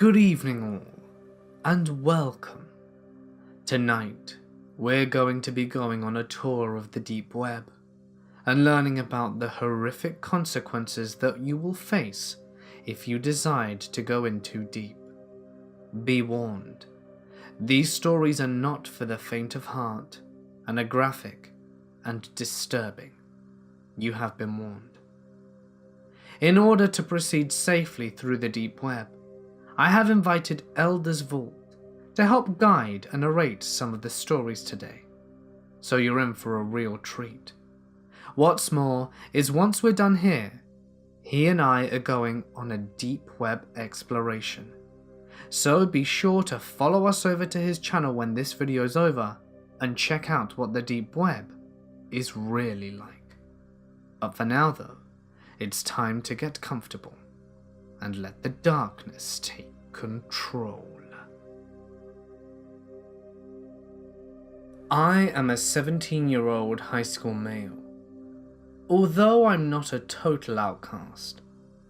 Good evening all, and welcome. Tonight, we're going to be going on a tour of the deep web, and learning about the horrific consequences that you will face if you decide to go in too deep. Be warned, these stories are not for the faint of heart, and are graphic and disturbing. You have been warned. In order to proceed safely through the deep web, I have invited Elder's Vault to help guide and narrate some of the stories today, so you're in for a real treat. What's more is once we're done here, he and I are going on a deep web exploration, so be sure to follow us over to his channel when this video is over and check out what the deep web is really like. But for now though, it's time to get comfortable and let the darkness take control. I am a 17-year-old high school male. Although I'm not a total outcast,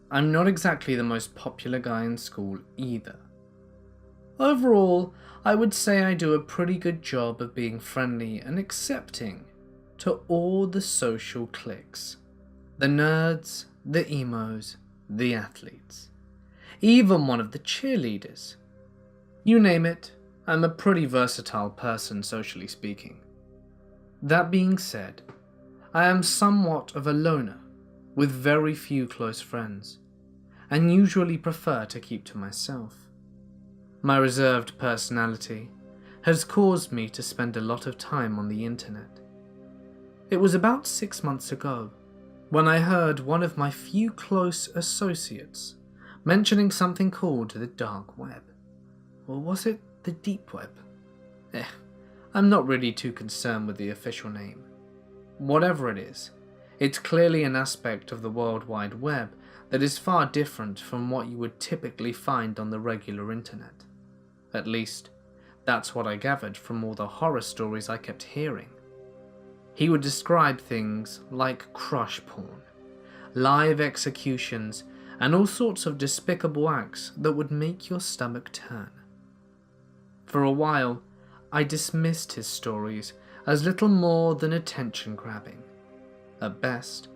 I'm not exactly the most popular guy in school either. Overall, I would say I do a pretty good job of being friendly and accepting to all the social cliques. The nerds, the emos, the athletes, even one of the cheerleaders. You name it, I'm a pretty versatile person socially speaking. That being said, I am somewhat of a loner with very few close friends, and usually prefer to keep to myself. My reserved personality has caused me to spend a lot of time on the internet. It was about 6 months ago when I heard one of my few close associates mentioning something called the dark web. Or was it the deep web? I'm not really too concerned with the official name. Whatever it is, it's clearly an aspect of the World Wide Web that is far different from what you would typically find on the regular internet. At least, that's what I gathered from all the horror stories I kept hearing. He would describe things like crush porn, live executions, and all sorts of despicable acts that would make your stomach turn. For a while, I dismissed his stories as little more than attention grabbing. At best,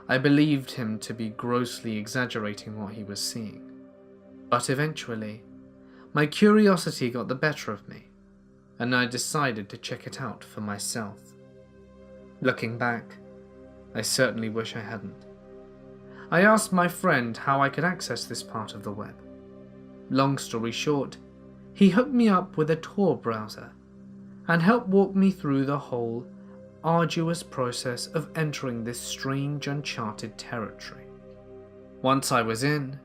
I believed him to be grossly exaggerating what he was seeing. But eventually, my curiosity got the better of me, and I decided to check it out for myself. Looking back, I certainly wish I hadn't. I asked my friend how I could access this part of the web. Long story short, he hooked me up with a Tor browser and helped walk me through the whole arduous process of entering this strange uncharted territory. Once I was in,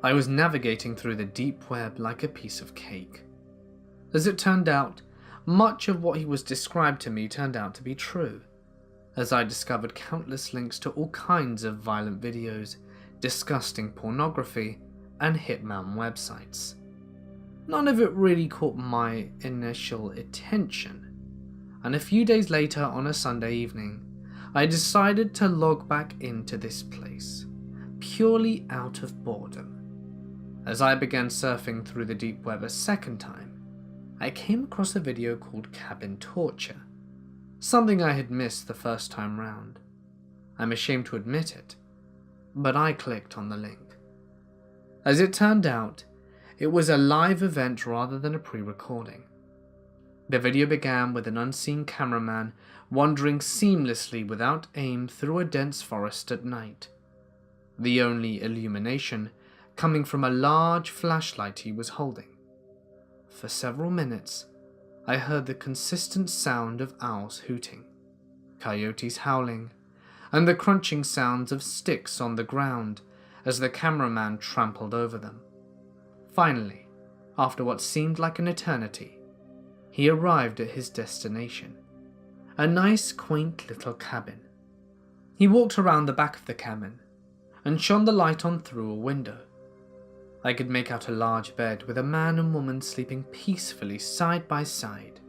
I was navigating through the deep web like a piece of cake. As it turned out, much of what he was described to me turned out to be true, as I discovered countless links to all kinds of violent videos, disgusting pornography, and hitman websites. None of it really caught my initial attention, and a few days later on a Sunday evening, I decided to log back into this place, purely out of boredom. As I began surfing through the deep web a second time, I came across a video called Cabin Torture, something I had missed the first time round. I'm ashamed to admit it, but I clicked on the link. As it turned out, it was a live event rather than a pre-recording. The video began with an unseen cameraman wandering seamlessly without aim through a dense forest at night, the only illumination coming from a large flashlight he was holding. For several minutes, I heard the consistent sound of owls hooting, coyotes howling, and the crunching sounds of sticks on the ground as the cameraman trampled over them. Finally, after what seemed like an eternity, he arrived at his destination, a nice quaint little cabin. He walked around the back of the cabin and shone the light on through a window. I could make out a large bed with a man and woman sleeping peacefully side by side,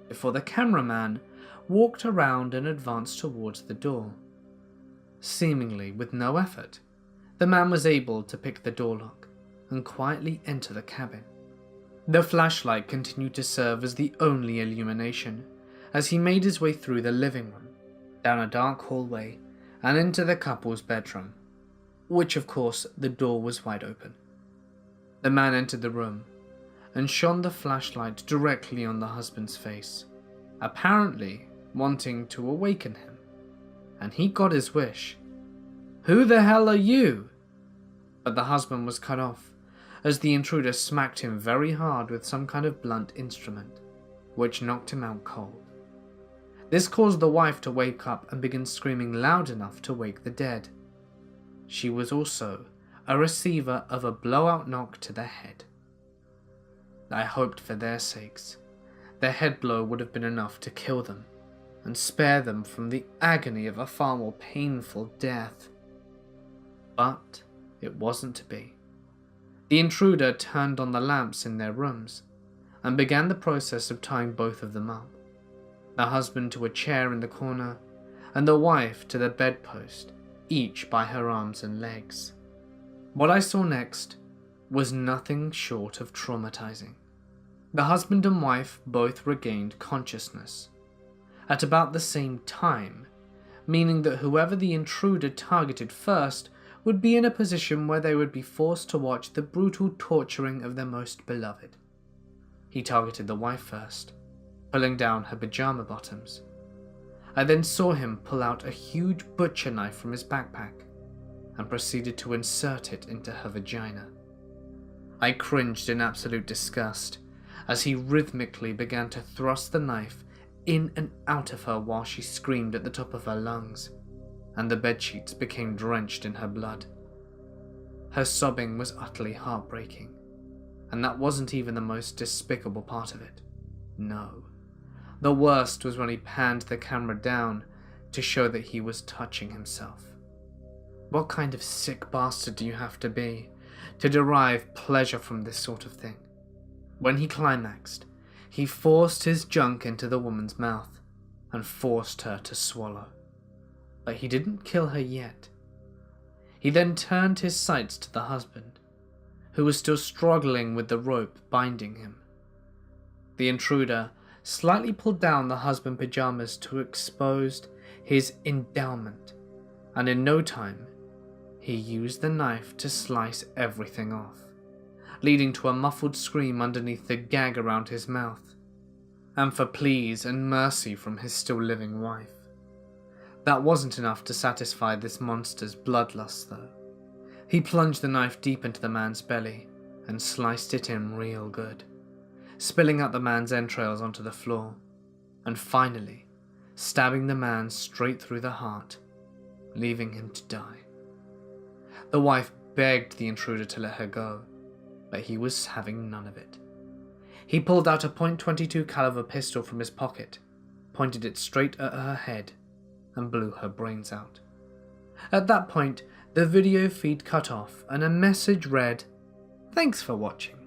before the cameraman walked around and advanced towards the door. Seemingly with no effort, the man was able to pick the door lock and quietly enter the cabin. The flashlight continued to serve as the only illumination as he made his way through the living room, down a dark hallway, and into the couple's bedroom, which of course the door was wide open. The man entered the room and shone the flashlight directly on the husband's face, apparently wanting to awaken him, and he got his wish. "Who the hell are you?" But the husband was cut off as the intruder smacked him very hard with some kind of blunt instrument, which knocked him out cold. This caused the wife to wake up and begin screaming loud enough to wake the dead. She was also a receiver of a blowout knock to the head. I hoped for their sakes the head blow would have been enough to kill them and spare them from the agony of a far more painful death. But it wasn't to be. The intruder turned on the lamps in their rooms and began the process of tying both of them up, the husband to a chair in the corner and the wife to the bedpost, each by her arms and legs. What I saw next was nothing short of traumatizing. The husband and wife both regained consciousness at about the same time, meaning that whoever the intruder targeted first would be in a position where they would be forced to watch the brutal torturing of their most beloved. He targeted the wife first, pulling down her pajama bottoms. I then saw him pull out a huge butcher knife from his backpack and proceeded to insert it into her vagina. I cringed in absolute disgust as he rhythmically began to thrust the knife in and out of her while she screamed at the top of her lungs, and the bedsheets became drenched in her blood. Her sobbing was utterly heartbreaking, and that wasn't even the most despicable part of it. No. The worst was when he panned the camera down to show that he was touching himself. What kind of sick bastard do you have to be to derive pleasure from this sort of thing? When he climaxed, he forced his junk into the woman's mouth and forced her to swallow. But he didn't kill her yet. He then turned his sights to the husband, who was still struggling with the rope binding him. The intruder slightly pulled down the husband's pajamas to expose his endowment, and in no time, he used the knife to slice everything off, leading to a muffled scream underneath the gag around his mouth, and for pleas and mercy from his still living wife. That wasn't enough to satisfy this monster's bloodlust, though. He plunged the knife deep into the man's belly and sliced it in real good, spilling out the man's entrails onto the floor, and finally stabbing the man straight through the heart, leaving him to die. The wife begged the intruder to let her go, but he was having none of it. He pulled out a .22 caliber pistol from his pocket, pointed it straight at her head, and blew her brains out. At that point, the video feed cut off and a message read, "Thanks for watching,"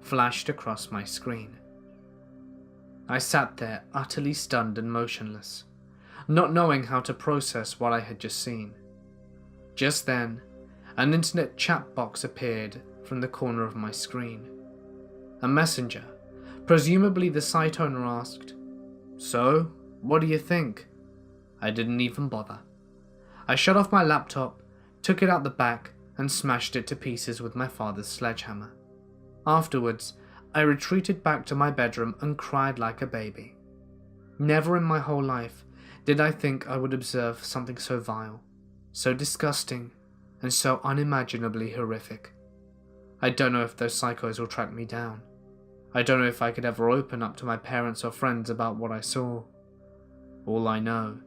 flashed across my screen. I sat there utterly stunned and motionless, not knowing how to process what I had just seen. Just then, an internet chat box appeared from the corner of my screen. A messenger, presumably the site owner, asked, "So, what do you think?" I didn't even bother. I shut off my laptop, took it out the back, and smashed it to pieces with my father's sledgehammer. Afterwards, I retreated back to my bedroom and cried like a baby. Never in my whole life did I think I would observe something so vile, so disgusting, and so unimaginably horrific. I don't know if those psychos will track me down. I don't know if I could ever open up to my parents or friends about what I saw. All I know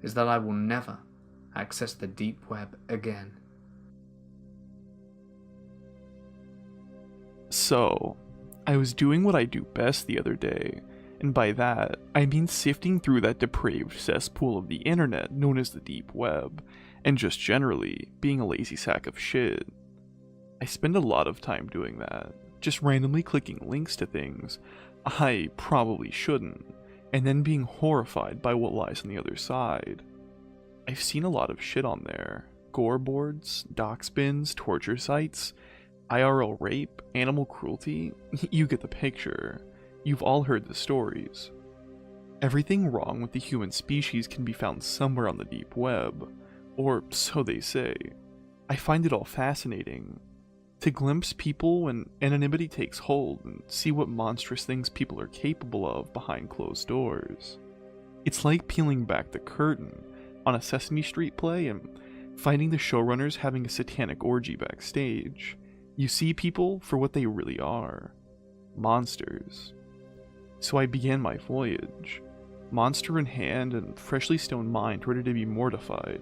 is that I will never access the deep web again. So, I was doing what I do best the other day, and by that, I mean sifting through that depraved cesspool of the internet known as the deep web, and just generally being a lazy sack of shit. I spend a lot of time doing that, just randomly clicking links to things I probably shouldn't, and then being horrified by what lies on the other side. I've seen a lot of shit on there. Gore boards, doc spins, torture sites. IRL rape, animal cruelty, you get the picture. You've all heard the stories. Everything wrong with the human species can be found somewhere on the deep web, or so they say. I find it all fascinating. To glimpse people when anonymity takes hold and see what monstrous things people are capable of behind closed doors. It's like peeling back the curtain on a Sesame Street play and finding the showrunners having a satanic orgy backstage. You see people for what they really are. Monsters. So I began my voyage, monster in hand and freshly stoned mind ready to be mortified.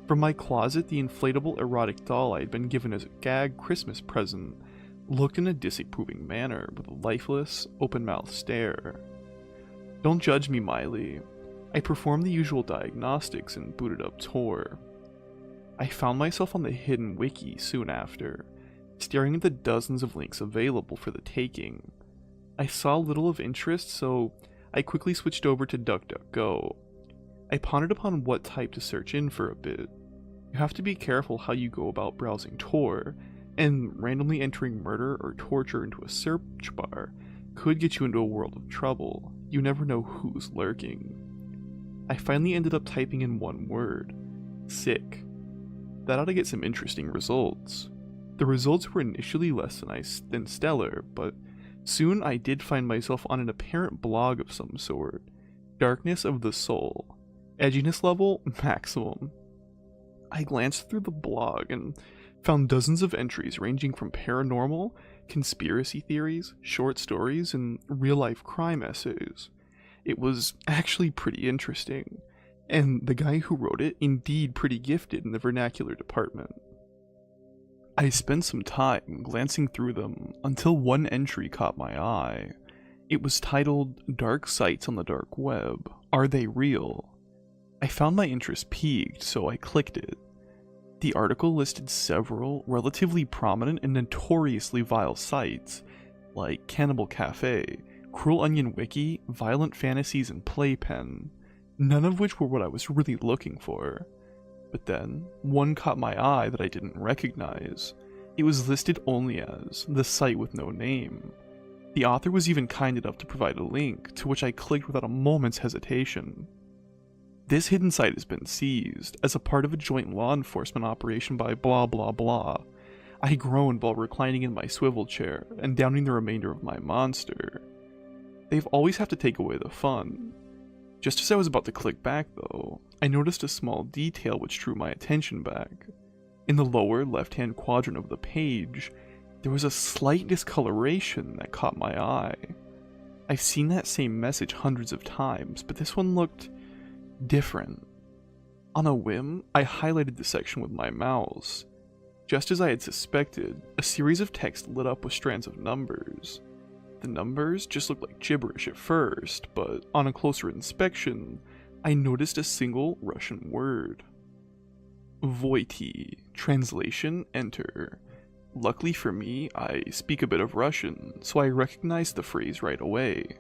From my closet, the inflatable erotic doll I had been given as a gag Christmas present looked in a disapproving manner with a lifeless, open-mouthed stare. Don't judge me, Miley. I performed the usual diagnostics and booted up Tor. I found myself on the hidden wiki soon after, staring at the dozens of links available for the taking. I saw little of interest, so I quickly switched over to DuckDuckGo. I pondered upon what type to search in for a bit. You have to be careful how you go about browsing Tor, and randomly entering murder or torture into a search bar could get you into a world of trouble. You never know who's lurking. I finally ended up typing in one word: sick. That ought to get some interesting results. The results were initially less than stellar, but soon I did find myself on an apparent blog of some sort. Darkness of the Soul. Edginess level, maximum. I glanced through the blog and found dozens of entries ranging from paranormal, conspiracy theories, short stories, and real-life crime essays. It was actually pretty interesting, and the guy who wrote it indeed pretty gifted in the vernacular department. I spent some time glancing through them until one entry caught my eye. It was titled, "Dark Sites on the Dark Web. Are They Real?" I found my interest piqued, so I clicked it. The article listed several relatively prominent and notoriously vile sites, like Cannibal Cafe, Cruel Onion Wiki, Violent Fantasies, and Playpen, none of which were what I was really looking for. But then, one caught my eye that I didn't recognize. It was listed only as the site with no name. The author was even kind enough to provide a link, to which I clicked without a moment's hesitation. This hidden site has been seized as a part of a joint law enforcement operation by blah blah blah. I groaned while reclining in my swivel chair and downing the remainder of my monster. They've always have to take away the fun. Just as I was about to click back though, I noticed a small detail which drew my attention back. In the lower left-hand quadrant of the page, there was a slight discoloration that caught my eye. I've seen that same message hundreds of times, but this one looked different. On a whim, I highlighted the section with my mouse. Just as I had suspected, a series of text lit up with strands of numbers. The numbers just looked like gibberish at first, but on a closer inspection, I noticed a single Russian word. Voiti. Translation, enter. Luckily for me, I speak a bit of Russian, so I recognized the phrase right away.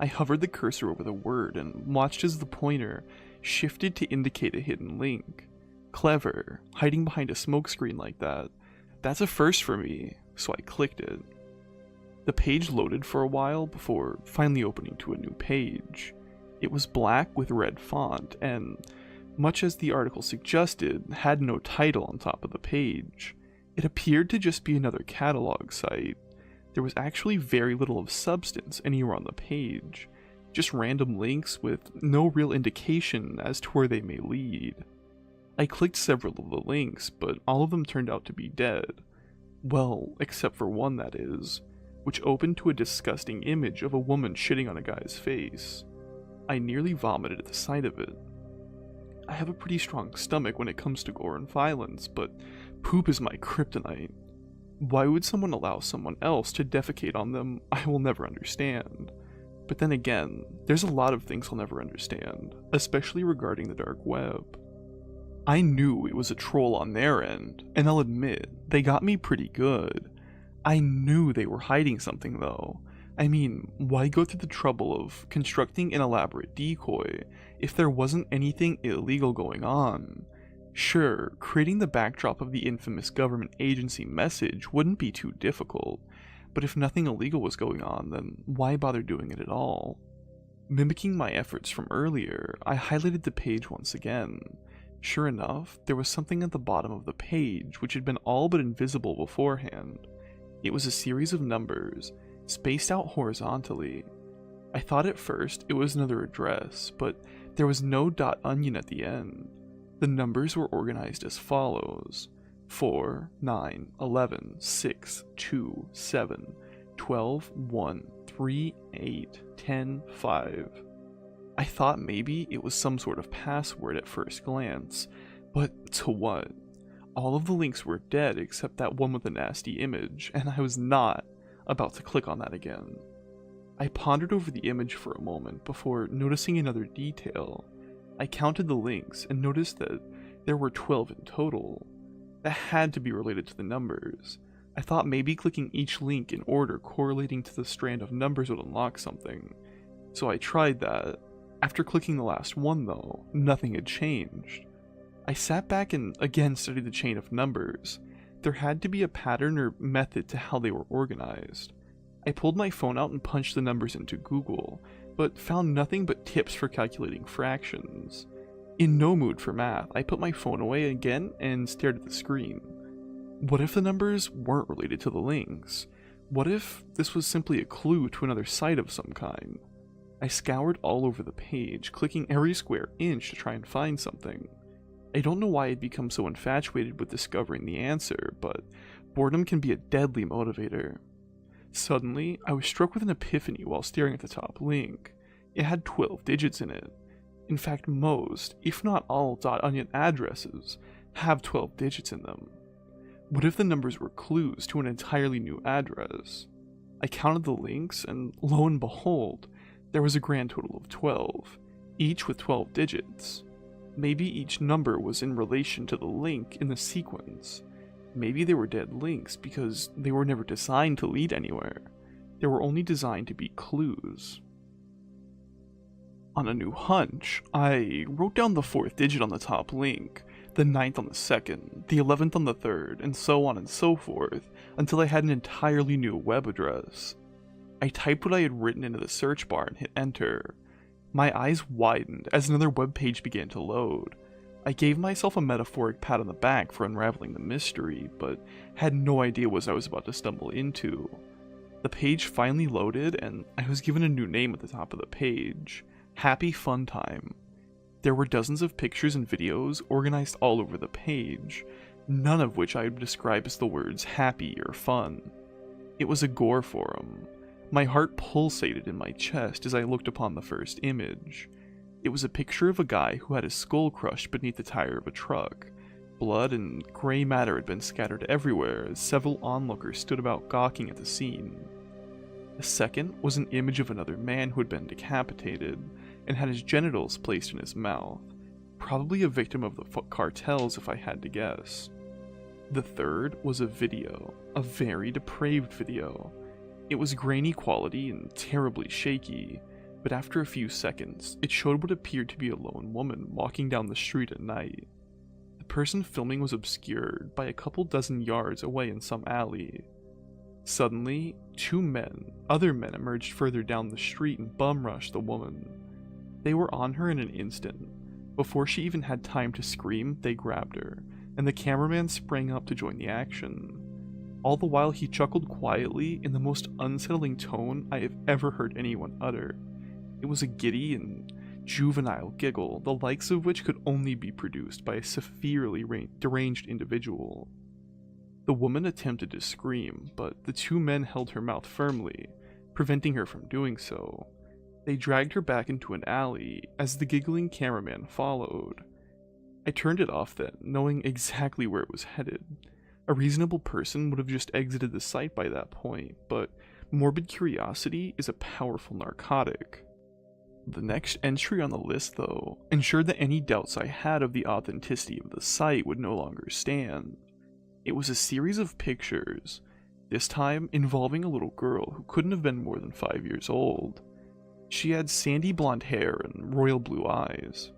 I hovered the cursor over the word and watched as the pointer shifted to indicate a hidden link. Clever, hiding behind a smokescreen like that. That's a first for me, so I clicked it. The page loaded for a while before finally opening to a new page. It was black with red font and, much as the article suggested, had no title on top of the page. It appeared to just be another catalog site. There was actually very little of substance anywhere on the page, just random links with no real indication as to where they may lead. I clicked several of the links, but all of them turned out to be dead. Well, except for one, that is, which opened to a disgusting image of a woman shitting on a guy's face. I nearly vomited at the sight of it. I have a pretty strong stomach when it comes to gore and violence, but poop is my kryptonite. Why would someone allow someone else to defecate on them, I will never understand. But then again, there's a lot of things I'll never understand, especially regarding the dark web. I knew it was a troll on their end, and I'll admit, they got me pretty good. I knew they were hiding something though. I mean, why go through the trouble of constructing an elaborate decoy if there wasn't anything illegal going on? Sure, creating the backdrop of the infamous government agency message wouldn't be too difficult, but if nothing illegal was going on, then why bother doing it at all? Mimicking my efforts from earlier, I highlighted the page once again. Sure enough, there was something at the bottom of the page which had been all but invisible beforehand. It was a series of numbers, spaced out horizontally. I thought at first it was another address, but there was no .onion at the end. The numbers were organized as follows: 4, 9, 11, 6, 2, 7, 12, 1, 3, 8, 10, 5. I thought maybe it was some sort of password at first glance, but to what? All of the links were dead except that one with a nasty image, and I was not about to click on that again. I pondered over the image for a moment before noticing another detail. I counted the links and noticed that there were 12 in total. That had to be related to the numbers. I thought maybe clicking each link in order correlating to the strand of numbers would unlock something, so I tried that. After clicking the last one though, nothing had changed. I sat back and again studied the chain of numbers. There had to be a pattern or method to how they were organized. I pulled my phone out and punched the numbers into Google, but found nothing but tips for calculating fractions. In no mood for math, I put my phone away again and stared at the screen. What if the numbers weren't related to the links? What if this was simply a clue to another site of some kind? I scoured all over the page, clicking every square inch to try and find something. I don't know why I'd become so infatuated with discovering the answer, but boredom can be a deadly motivator. Suddenly, I was struck with an epiphany while staring at the top link. It had 12 digits in it. In fact, most, if not all, .onion addresses have 12 digits in them. What if the numbers were clues to an entirely new address? I counted the links, and lo and behold, there was a grand total of 12, each with 12 digits. Maybe each number was in relation to the link in the sequence. Maybe they were dead links because they were never designed to lead anywhere. They were only designed to be clues. On a new hunch, I wrote down the 4th digit on the top link, the 9th on the 2nd, the 11th on the 3rd, and so on and so forth, until I had an entirely new web address. I typed what I had written into the search bar and hit enter. My eyes widened as another web page began to load. I gave myself a metaphoric pat on the back for unraveling the mystery, but had no idea what I was about to stumble into. The page finally loaded, and I was given a new name at the top of the page: Happy Fun Time. There were dozens of pictures and videos organized all over the page, none of which I would describe as the words happy or fun. It was a gore forum. My heart pulsated in my chest as I looked upon the first image. It was a picture of a guy who had his skull crushed beneath the tire of a truck. Blood and gray matter had been scattered everywhere as several onlookers stood about gawking at the scene. The second was an image of another man who had been decapitated and had his genitals placed in his mouth, probably a victim of the cartels if I had to guess. The third was a video, a very depraved video. It was grainy quality and terribly shaky, but after a few seconds, it showed what appeared to be a lone woman walking down the street at night. The person filming was obscured by a couple dozen yards away in some alley. Suddenly, other men emerged further down the street and bum-rushed the woman. They were on her in an instant. Before she even had time to scream, they grabbed her, and the cameraman sprang up to join the action. All the while he chuckled quietly in the most unsettling tone I have ever heard anyone utter. It was a giddy and juvenile giggle, the likes of which could only be produced by a severely deranged individual. The woman attempted to scream, but the two men held her mouth firmly, preventing her from doing so. They dragged her back into an alley as the giggling cameraman followed. I turned it off then, knowing exactly where it was headed. A reasonable person would have just exited the site by that point, but morbid curiosity is a powerful narcotic. The next entry on the list, though, ensured that any doubts I had of the authenticity of the site would no longer stand. It was a series of pictures, this time involving a little girl who couldn't have been more than 5 years old. She had sandy blonde hair and royal blue eyes.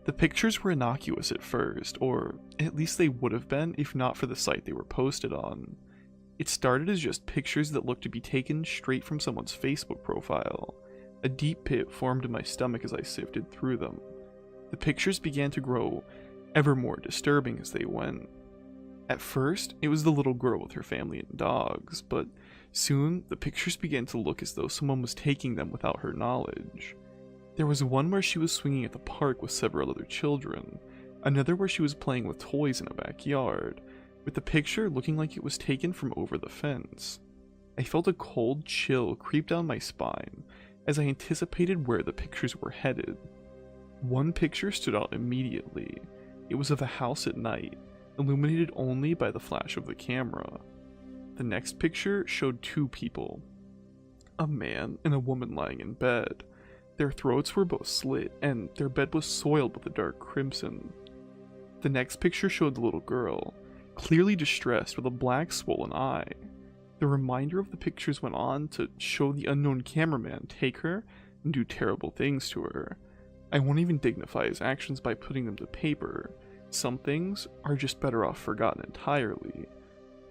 The pictures were innocuous at first, or at least they would have been if not for the site they were posted on. It started as just pictures that looked to be taken straight from someone's Facebook profile. A deep pit formed in my stomach as I sifted through them. The pictures began to grow ever more disturbing as they went. At first, it was the little girl with her family and dogs, but soon the pictures began to look as though someone was taking them without her knowledge. There was one where she was swinging at the park with several other children, another where she was playing with toys in a backyard, with the picture looking like it was taken from over the fence. I felt a cold chill creep down my spine as I anticipated where the pictures were headed. One picture stood out immediately. It was of a house at night, illuminated only by the flash of the camera. The next picture showed two people, a man and a woman lying in bed. Their throats were both slit, and their bed was soiled with a dark crimson. The next picture showed the little girl, clearly distressed with a black swollen eye. The remainder of the pictures went on to show the unknown cameraman take her and do terrible things to her. I won't even dignify his actions by putting them to paper. Some things are just better off forgotten entirely.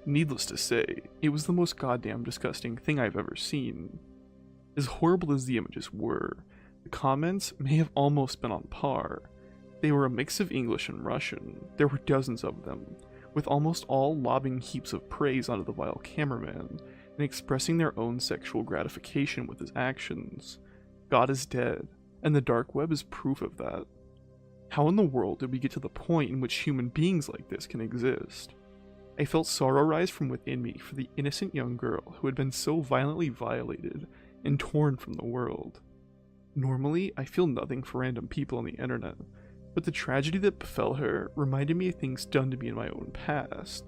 Needless to say, it was the most goddamn disgusting thing I've ever seen. As horrible as the images were, the comments may have almost been on par. They were a mix of English and Russian. There were dozens of them, with almost all lobbing heaps of praise onto the vile cameraman and expressing their own sexual gratification with his actions. God is dead, and the dark web is proof of that. How in the world did we get to the point in which human beings like this can exist? I felt sorrow rise from within me for the innocent young girl who had been so violently violated and torn from the world. Normally, I feel nothing for random people on the internet, but the tragedy that befell her reminded me of things done to me in my own past.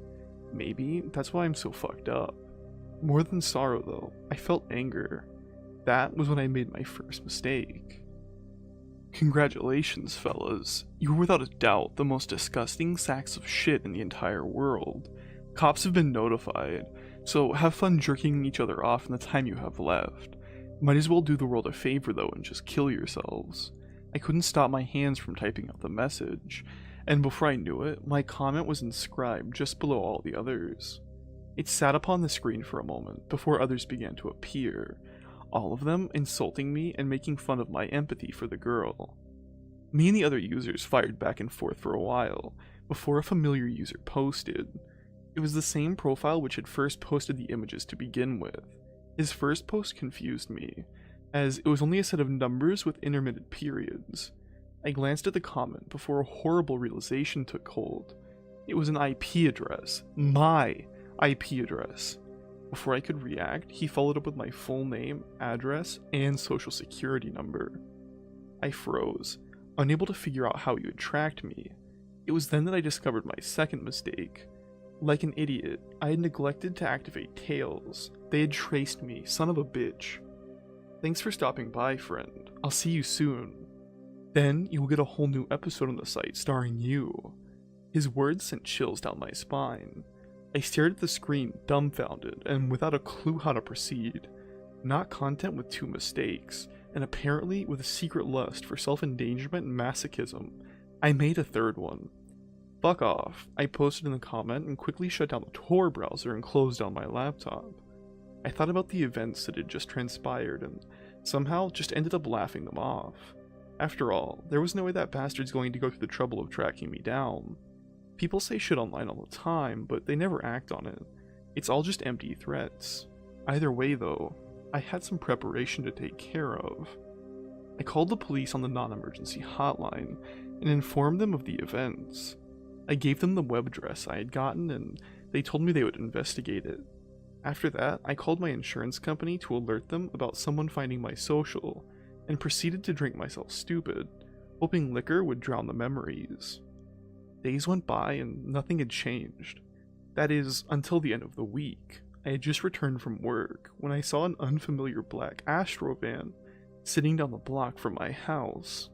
Maybe that's why I'm so fucked up. More than sorrow though, I felt anger. That was when I made my first mistake. Congratulations, fellas. You were without a doubt the most disgusting sacks of shit in the entire world. Cops have been notified, so have fun jerking each other off in the time you have left. Might as well do the world a favor though and just kill yourselves. I couldn't stop my hands from typing out the message, and before I knew it, my comment was inscribed just below all the others. It sat upon the screen for a moment before others began to appear, all of them insulting me and making fun of my empathy for the girl. Me and the other users fired back and forth for a while, before a familiar user posted. It was the same profile which had first posted the images to begin with. His first post confused me, as it was only a set of numbers with intermittent periods. I glanced at the comment before a horrible realization took hold. It was an IP address. My IP address. Before I could react, he followed up with my full name, address, and social security number. I froze, unable to figure out how he would track me. It was then that I discovered my second mistake. Like an idiot, I had neglected to activate Tails. They had traced me, son of a bitch. Thanks for stopping by, friend. I'll see you soon. Then you will get a whole new episode on the site starring you. His words sent chills down my spine. I stared at the screen, dumbfounded, and without a clue how to proceed. Not content with two mistakes, and apparently with a secret lust for self-endangerment and masochism, I made a third one. Fuck off, I posted in the comment and quickly shut down the Tor browser and closed down my laptop. I thought about the events that had just transpired and somehow just ended up laughing them off. After all, there was no way that bastard's going to go through the trouble of tracking me down. People say shit online all the time, but they never act on it. It's all just empty threats. Either way though, I had some preparation to take care of. I called the police on the non-emergency hotline and informed them of the events. I gave them the web address I had gotten and they told me they would investigate it. After that, I called my insurance company to alert them about someone finding my social, and proceeded to drink myself stupid, hoping liquor would drown the memories. Days went by and nothing had changed. That is, until the end of the week. I had just returned from work when I saw an unfamiliar black Astro van sitting down the block from my house.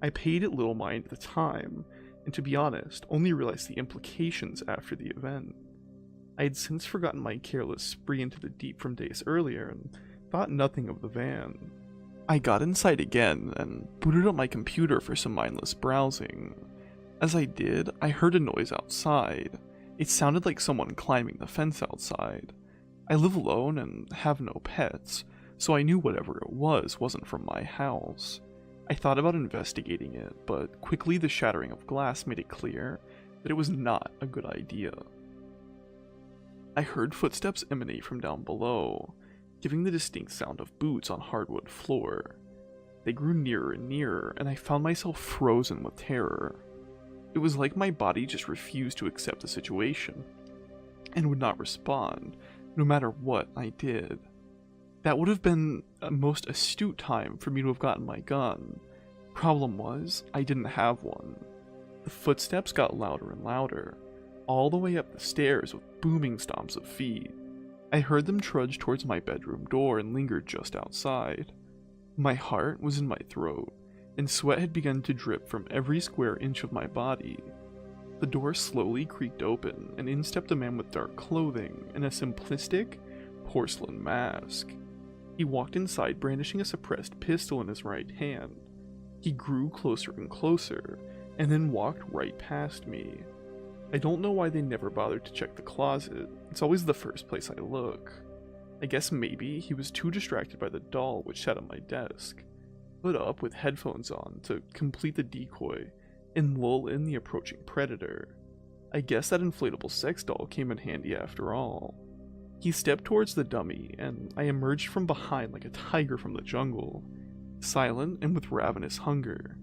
I paid it little mind at the time, and to be honest, only realized the implications after the event. I had since forgotten my careless spree into the deep from days earlier and thought nothing of the van. I got inside again and booted up my computer for some mindless browsing. As I did, I heard a noise outside. It sounded like someone climbing the fence outside. I live alone and have no pets, so I knew whatever it was wasn't from my house. I thought about investigating it, but quickly the shattering of glass made it clear that it was not a good idea. I heard footsteps emanate from down below, giving the distinct sound of boots on hardwood floor. They grew nearer and nearer, and I found myself frozen with terror. It was like my body just refused to accept the situation, and would not respond, no matter what I did. That would have been a most astute time for me to have gotten my gun. Problem was, I didn't have one. The footsteps got louder and louder, all the way up the stairs with booming stomps of feet. I heard them trudge towards my bedroom door and lingered just outside. My heart was in my throat, and sweat had begun to drip from every square inch of my body. The door slowly creaked open, and in stepped a man with dark clothing and a simplistic, porcelain mask. He walked inside brandishing a suppressed pistol in his right hand. He grew closer and closer, and then walked right past me. I don't know why they never bothered to check the closet. It's always the first place I look. I guess maybe he was too distracted by the doll which sat on my desk. Put up with headphones on to complete the decoy and lull in the approaching predator. I guess that inflatable sex doll came in handy after all. He stepped towards the dummy, and I emerged from behind like a tiger from the jungle, silent and with ravenous hunger.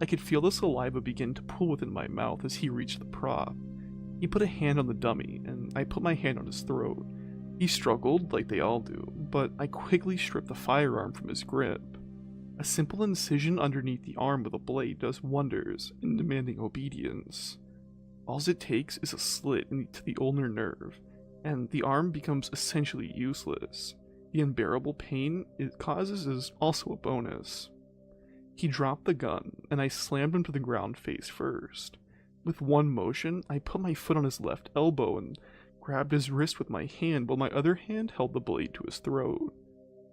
I could feel the saliva begin to pool within my mouth as he reached the prop. He put a hand on the dummy, and I put my hand on his throat. He struggled, like they all do, but I quickly stripped the firearm from his grip. A simple incision underneath the arm with a blade does wonders in demanding obedience. All it takes is a slit into the ulnar nerve, and the arm becomes essentially useless. The unbearable pain it causes is also a bonus. He dropped the gun, and I slammed him to the ground face first. With one motion, I put my foot on his left elbow and grabbed his wrist with my hand while my other hand held the blade to his throat.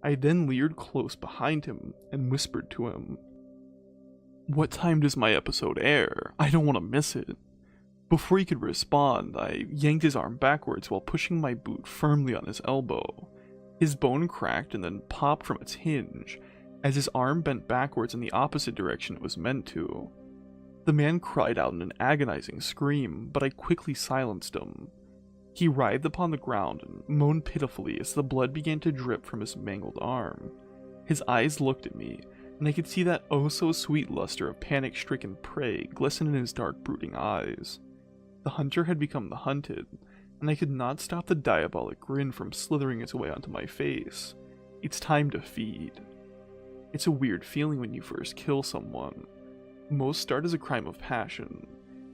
I then leered close behind him and whispered to him, "What time does my episode air? I don't want to miss it." Before he could respond, I yanked his arm backwards while pushing my boot firmly on his elbow. His bone cracked and then popped from its hinge, as his arm bent backwards in the opposite direction it was meant to. The man cried out in an agonizing scream, but I quickly silenced him. He writhed upon the ground and moaned pitifully as the blood began to drip from his mangled arm. His eyes looked at me, and I could see that oh-so-sweet luster of panic-stricken prey glisten in his dark, brooding eyes. The hunter had become the hunted, and I could not stop the diabolic grin from slithering its way onto my face. It's time to feed. It's a weird feeling when you first kill someone. Most start as a crime of passion,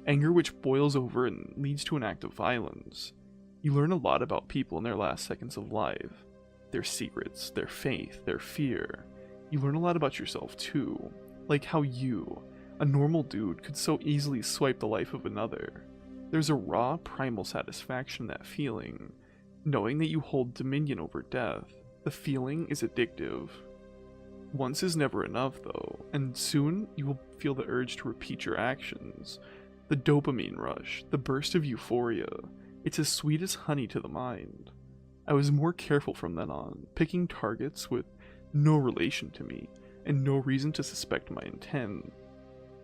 anger which boils over and leads to an act of violence. You learn a lot about people in their last seconds of life. Their secrets, their faith, their fear. You learn a lot about yourself too, like how you, a normal dude, could so easily swipe the life of another. There's a raw, primal satisfaction in that feeling, knowing that you hold dominion over death. The feeling is addictive. Once is never enough though, and soon you will feel the urge to repeat your actions. The dopamine rush, the burst of euphoria, it's as sweet as honey to the mind. I was more careful from then on, picking targets with no relation to me, and no reason to suspect my intent.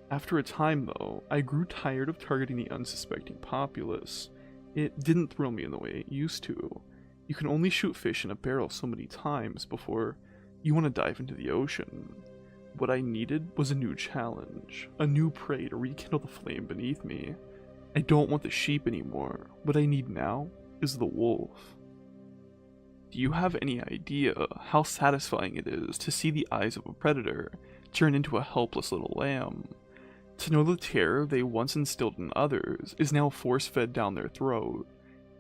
After a time though, I grew tired of targeting the unsuspecting populace. It didn't thrill me in the way it used to. You can only shoot fish in a barrel so many times before you want to dive into the ocean. What I needed was a new challenge, a new prey to rekindle the flame beneath me. I don't want the sheep anymore. What I need now is the wolf. Do you have any idea how satisfying it is to see the eyes of a predator turn into a helpless little lamb? To know the terror they once instilled in others is now force-fed down their throat.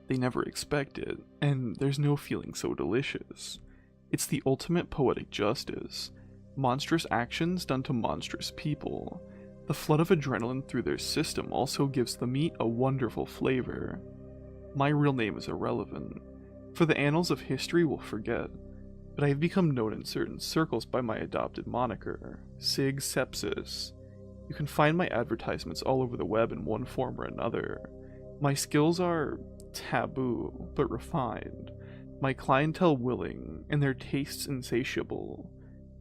They never expect it, and there's no feeling so delicious. It's the ultimate poetic justice. Monstrous actions done to monstrous people. The flood of adrenaline through their system also gives the meat a wonderful flavor. My real name is irrelevant, for the annals of history will forget. but I have become known in certain circles by my adopted moniker, Sig Sepsis. You can find my advertisements all over the web in one form or another. My skills are taboo, but refined. My clientele willing, and their tastes insatiable.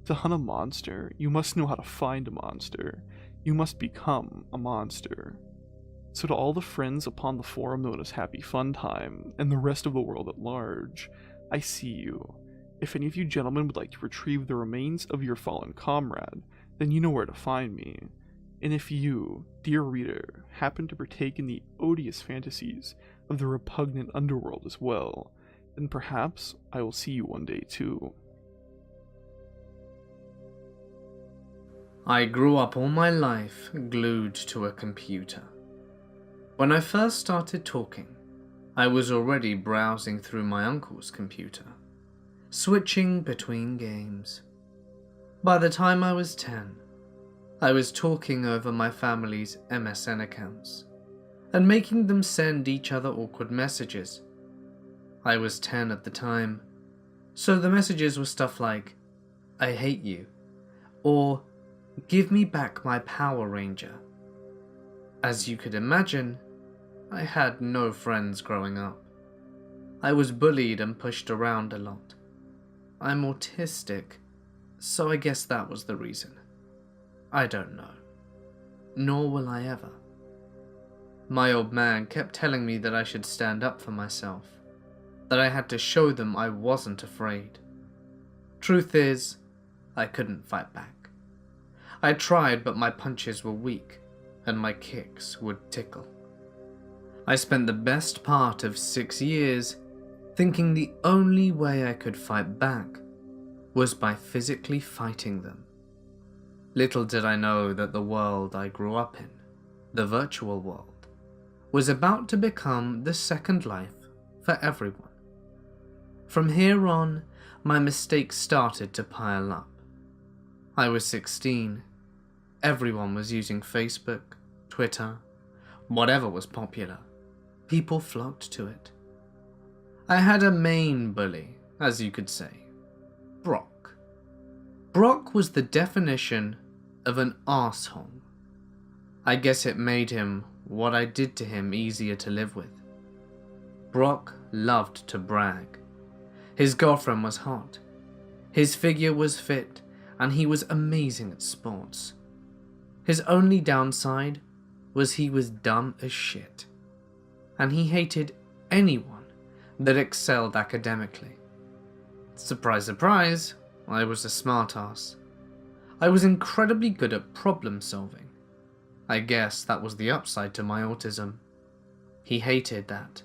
To hunt a monster, you must know how to find a monster. You must become a monster. So to all the friends upon the forum known as Happy Fun Time, and the rest of the world at large, I see you. If any of you gentlemen would like to retrieve the remains of your fallen comrade, then you know where to find me. And if you, dear reader, happen to partake in the odious fantasies of the repugnant underworld as well, then perhaps I will see you one day too. I grew up all my life glued to a computer. When I first started talking, I was already browsing through my uncle's computer, switching between games. By the time I was 10, I was talking over my family's MSN accounts and making them send each other awkward messages. I was 10 at the time, so the messages were stuff like, "I hate you," or "Give me back my Power Ranger." As you could imagine, I had no friends growing up. I was bullied and pushed around a lot. I'm autistic, so I guess that was the reason. I don't know. Nor will I ever. My old man kept telling me that I should stand up for myself, that I had to show them I wasn't afraid. Truth is, I couldn't fight back. I tried, but my punches were weak, and my kicks would tickle. I spent the best part of 6 years thinking the only way I could fight back was by physically fighting them. Little did I know that the world I grew up in, the virtual world, was about to become the second life for everyone. From here on, my mistakes started to pile up. I was 16. Everyone was using Facebook, Twitter, whatever was popular. People flocked to it. I had a main bully, as you could say, Brock. Brock was the definition of an arsehole. I guess it made him what I did to him easier to live with. Brock loved to brag. His girlfriend was hot. His figure was fit, and he was amazing at sports. His only downside was he was dumb as shit, and he hated anyone that excelled academically. Surprise, surprise, I was a smartass. I was incredibly good at problem solving. I guess that was the upside to my autism. He hated that,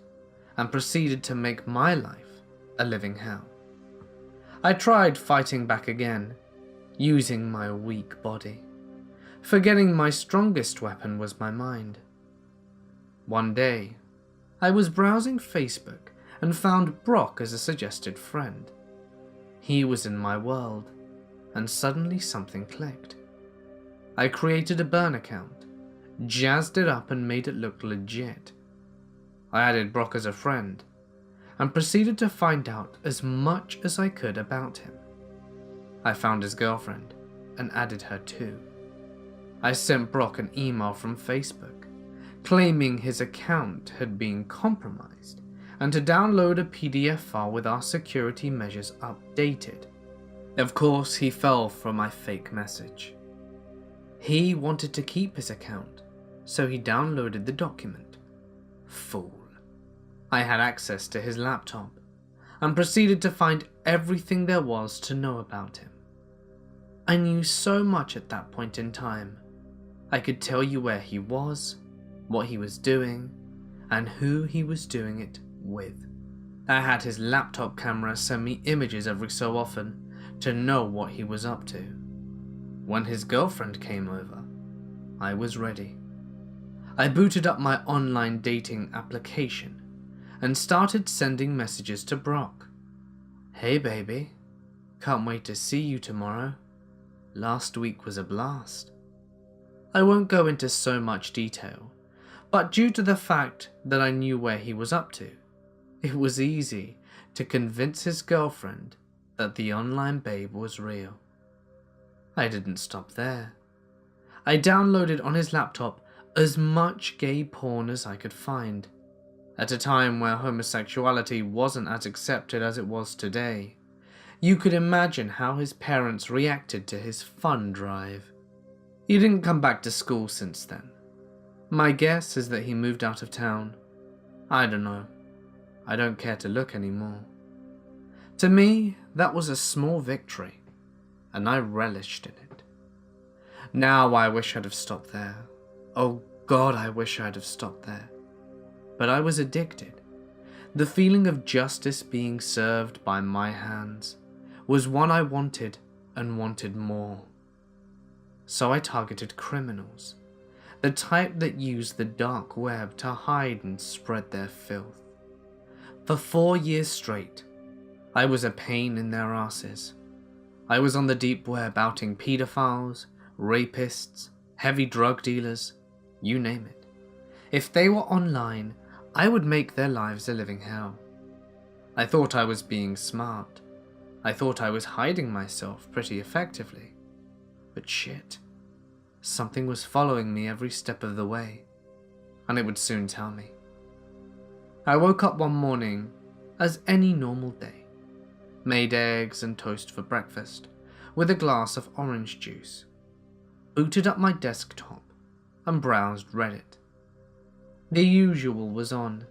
and proceeded to make my life a living hell. I tried fighting back again, using my weak body, forgetting my strongest weapon was my mind. One day, I was browsing Facebook and found Brock as a suggested friend. He was in my world, and suddenly something clicked. I created a burn account, jazzed it up and made it look legit. I added Brock as a friend, and proceeded to find out as much as I could about him. I found his girlfriend, and added her too. I sent Brock an email from Facebook, claiming his account had been compromised, and to download a PDF file with our security measures updated. Of course, he fell for my fake message. He wanted to keep his account, so he downloaded the document. Fool. I had access to his laptop, and proceeded to find everything there was to know about him. I knew so much at that point in time. I could tell you where he was, what he was doing, and who he was doing it with. I had his laptop camera send me images every so often to know what he was up to. When his girlfriend came over, I was ready. I booted up my online dating application and started sending messages to Brock. "Hey baby, can't wait to see you tomorrow. Last week was a blast." I won't go into so much detail, but due to the fact that I knew where he was up to, it was easy to convince his girlfriend that the online babe was real. I didn't stop there. I downloaded on his laptop as much gay porn as I could find, at a time where homosexuality wasn't as accepted as it was today. You could imagine how his parents reacted to his fun drive. He didn't come back to school since then. My guess is that he moved out of town. I don't know. I don't care to look anymore. To me, that was a small victory, and I relished in it. Now I wish I'd have stopped there. Oh God, I wish I'd have stopped there. But I was addicted. The feeling of justice being served by my hands was one I wanted and wanted more. So I targeted criminals, the type that used the dark web to hide and spread their filth. For 4 years straight, I was a pain in their asses. I was on the deep web outing pedophiles, rapists, heavy drug dealers, you name it. If they were online, I would make their lives a living hell. I thought I was being smart. I thought I was hiding myself pretty effectively. But shit, something was following me every step of the way, and it would soon tell me. I woke up one morning as any normal day, made eggs and toast for breakfast, with a glass of orange juice, booted up my desktop, and browsed Reddit. The usual was on.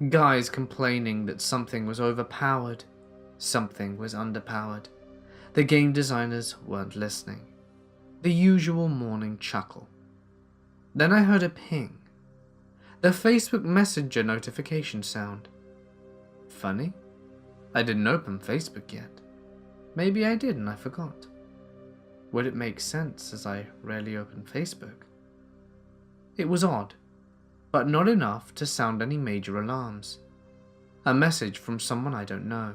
Guys complaining that something was overpowered, something was underpowered. The game designers weren't listening. The usual morning chuckle. Then I heard a ping. The Facebook Messenger notification sound. Funny, I didn't open Facebook yet. Maybe I did and I forgot. Would it make sense as I rarely open Facebook? It was odd, but not enough to sound any major alarms. A message from someone I don't know.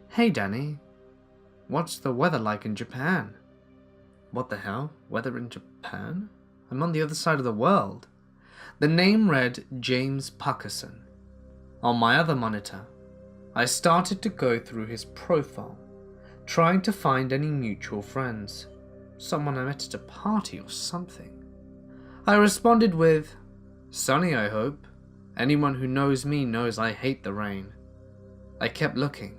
Hey Danny, what's the weather like in Japan? What the hell? Weather in Japan? I'm on the other side of the world. The name read James Puckerson. On my other monitor, I started to go through his profile, trying to find any mutual friends, someone I met at a party or something. I responded with, sunny I hope. Anyone who knows me knows I hate the rain. I kept looking,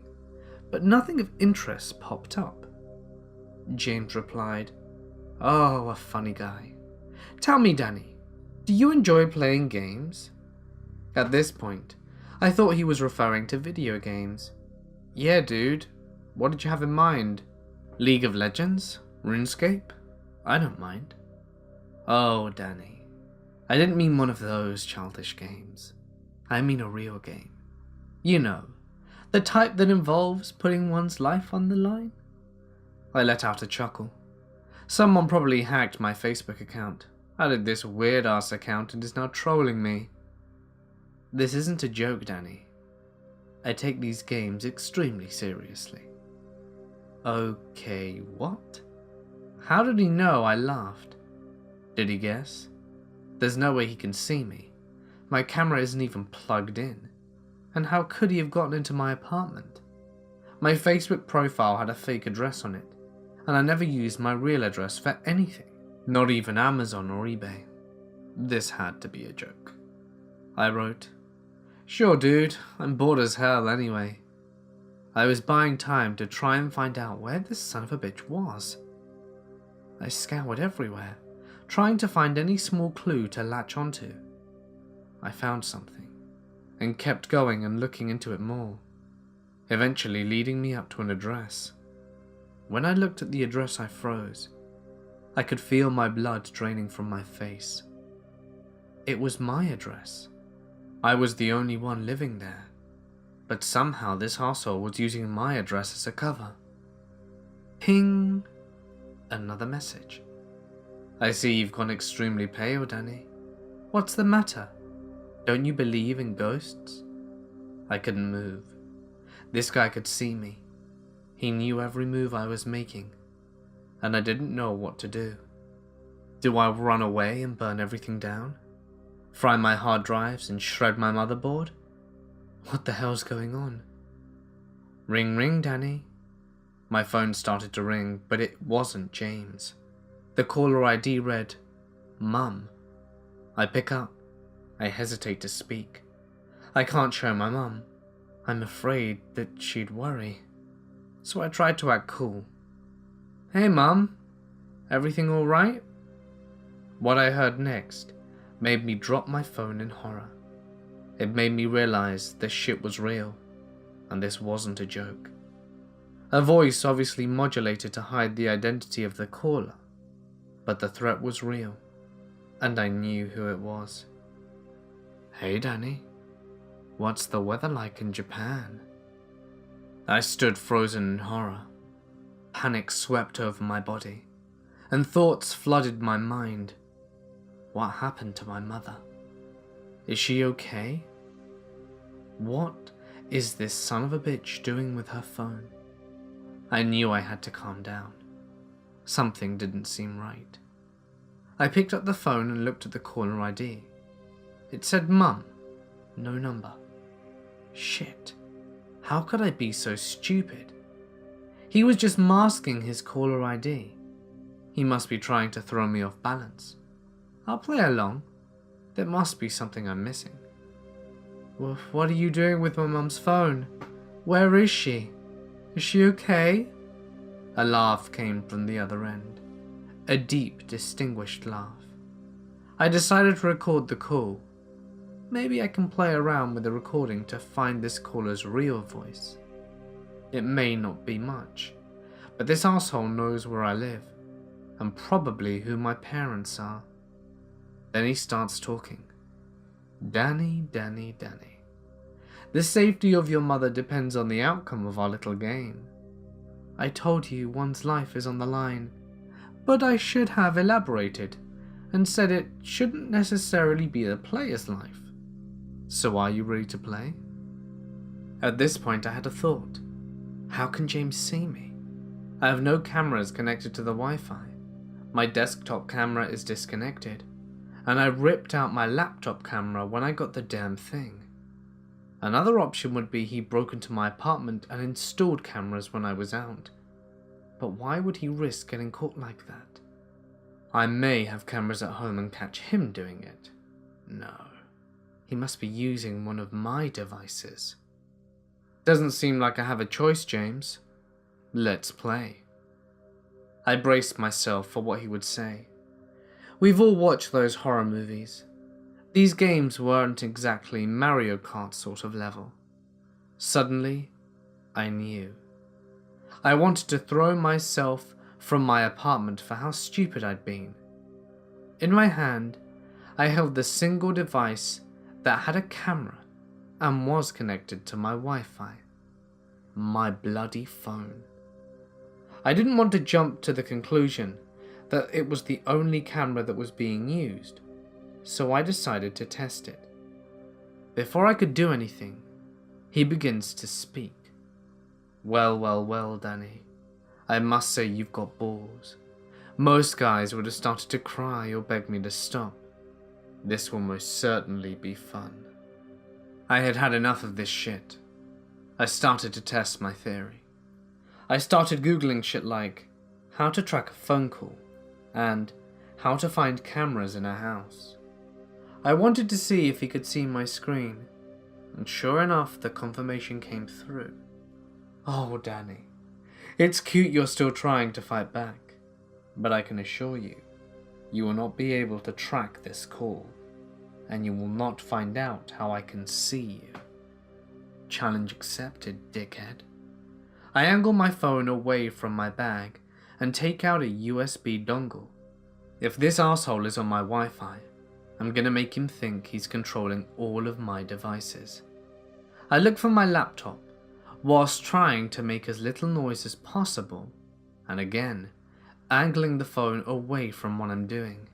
but nothing of interest popped up. James replied, oh, a funny guy. Tell me, Danny, do you enjoy playing games? At this point, I thought he was referring to video games. Yeah, dude. What did you have in mind? League of Legends? RuneScape? I don't mind. Oh, Danny. I didn't mean one of those childish games. I mean a real game. You know, the type that involves putting one's life on the line. I let out a chuckle. Someone probably hacked my Facebook account, added this weird-ass account and is now trolling me. This isn't a joke, Danny. I take these games extremely seriously. Okay, what? How did he know I laughed? Did he guess? There's no way he can see me. My camera isn't even plugged in. And how could he have gotten into my apartment? My Facebook profile had a fake address on it, and I never used my real address for anything, not even Amazon or eBay. This had to be a joke. I wrote, sure dude, I'm bored as hell anyway. I was buying time to try and find out where this son of a bitch was. I scoured everywhere, trying to find any small clue to latch onto. I found something, and kept going and looking into it more, eventually leading me up to an address. When I looked at the address, I froze. I could feel my blood draining from my face. It was my address. I was the only one living there, but somehow this arsehole was using my address as a cover. Ping! Another message. I see you've gone extremely pale, Danny. What's the matter? Don't you believe in ghosts? I couldn't move. This guy could see me. He knew every move I was making, and I didn't know what to do. Do I run away and burn everything down? Fry my hard drives and shred my motherboard? What the hell's going on? Ring ring, Danny. My phone started to ring, but it wasn't James. The caller ID read, Mum. I pick up. I hesitate to speak. I can't show my mum. I'm afraid that she'd worry. So I tried to act cool. Hey Mum, everything alright? What I heard next made me drop my phone in horror. It made me realize this shit was real, and this wasn't a joke. A voice obviously modulated to hide the identity of the caller, but the threat was real, and I knew who it was. Hey Danny, what's the weather like in Japan? I stood frozen in horror. Panic swept over my body, and thoughts flooded my mind. What happened to my mother? Is she okay? What is this son of a bitch doing with her phone? I knew I had to calm down. Something didn't seem right. I picked up the phone and looked at the caller ID. It said Mum, no number. Shit, how could I be so stupid? He was just masking his caller ID. He must be trying to throw me off balance. I'll play along. There must be something I'm missing. Well, what are you doing with my mum's phone? Where is she? Is she okay? A laugh came from the other end. A deep, distinguished laugh. I decided to record the call. Maybe I can play around with the recording to find this caller's real voice. It may not be much, but this asshole knows where I live, and probably who my parents are. Then he starts talking. Danny, Danny, Danny. The safety of your mother depends on the outcome of our little game. I told you one's life is on the line, but I should have elaborated and said it shouldn't necessarily be the player's life. So are you ready to play? At this point I had a thought. How can James see me? I have no cameras connected to the Wi-Fi. My desktop camera is disconnected, and I ripped out my laptop camera when I got the damn thing. Another option would be he broke into my apartment and installed cameras when I was out. But why would he risk getting caught like that? I may have cameras at home and catch him doing it. No, he must be using one of my devices. Doesn't seem like I have a choice, James. Let's play. I braced myself for what he would say. We've all watched those horror movies. These games weren't exactly Mario Kart sort of level. Suddenly, I knew. I wanted to throw myself from my apartment for how stupid I'd been. In my hand, I held the single device that had a camera and was connected to my Wi-Fi. My bloody phone. I didn't want to jump to the conclusion that it was the only camera that was being used, so I decided to test it. Before I could do anything, he begins to speak. Well, well, well, Danny. I must say you've got balls. Most guys would have started to cry or beg me to stop. This will most certainly be fun. I had had enough of this shit. I started to test my theory. I started Googling shit like how to track a phone call and how to find cameras in a house. I wanted to see if he could see my screen, and sure enough, the confirmation came through. Oh, Danny, it's cute you're still trying to fight back, but I can assure you, you will not be able to track this call, and you will not find out how I can see you. Challenge accepted, dickhead. I angle my phone away from my bag and take out a USB dongle. If this asshole is on my Wi-Fi, I'm gonna make him think he's controlling all of my devices. I look for my laptop, whilst trying to make as little noise as possible, and again, angling the phone away from what I'm doing.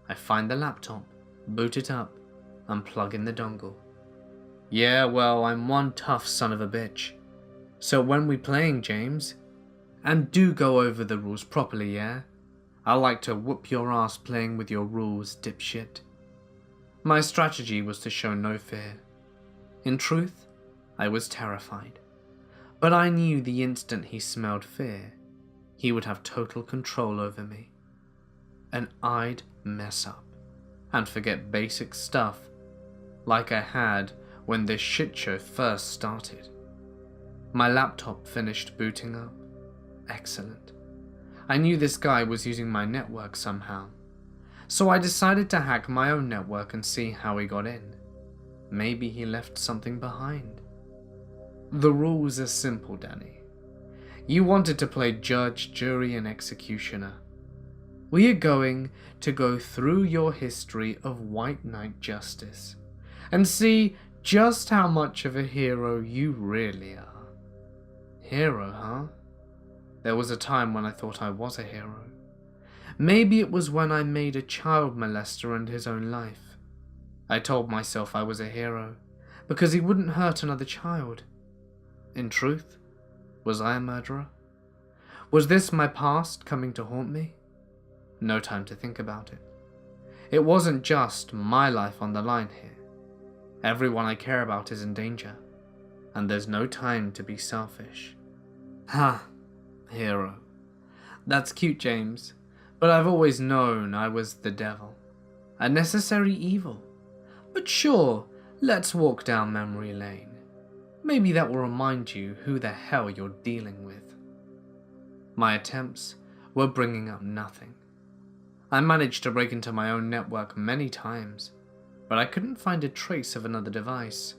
I find the laptop, boot it up, and plug in the dongle. Yeah, well, I'm one tough son of a bitch. So when we playing, James? And do go over the rules properly, yeah? I like to whoop your ass playing with your rules, dipshit. My strategy was to show no fear. In truth, I was terrified. But I knew the instant he smelled fear, he would have total control over me. And I'd mess up and forget basic stuff like I had when this shit show first started. My laptop finished booting up. Excellent. I knew this guy was using my network somehow, so I decided to hack my own network and see how he got in. Maybe he left something behind. The rules are simple, Danny. You wanted to play judge, jury, and executioner. We are going to go through your history of white knight justice and see just how much of a hero you really are. Hero, huh? There was a time when I thought I was a hero. Maybe it was when I made a child molester end his own life. I told myself I was a hero because he wouldn't hurt another child. In truth, was I a murderer? Was this my past coming to haunt me? No time to think about it. It wasn't just my life on the line here. Everyone I care about is in danger, and there's no time to be selfish. Ha, hero. That's cute, James, but I've always known I was the devil. A necessary evil. But sure, let's walk down memory lane. Maybe that will remind you who the hell you're dealing with. My attempts were bringing up nothing. I managed to break into my own network many times, but I couldn't find a trace of another device.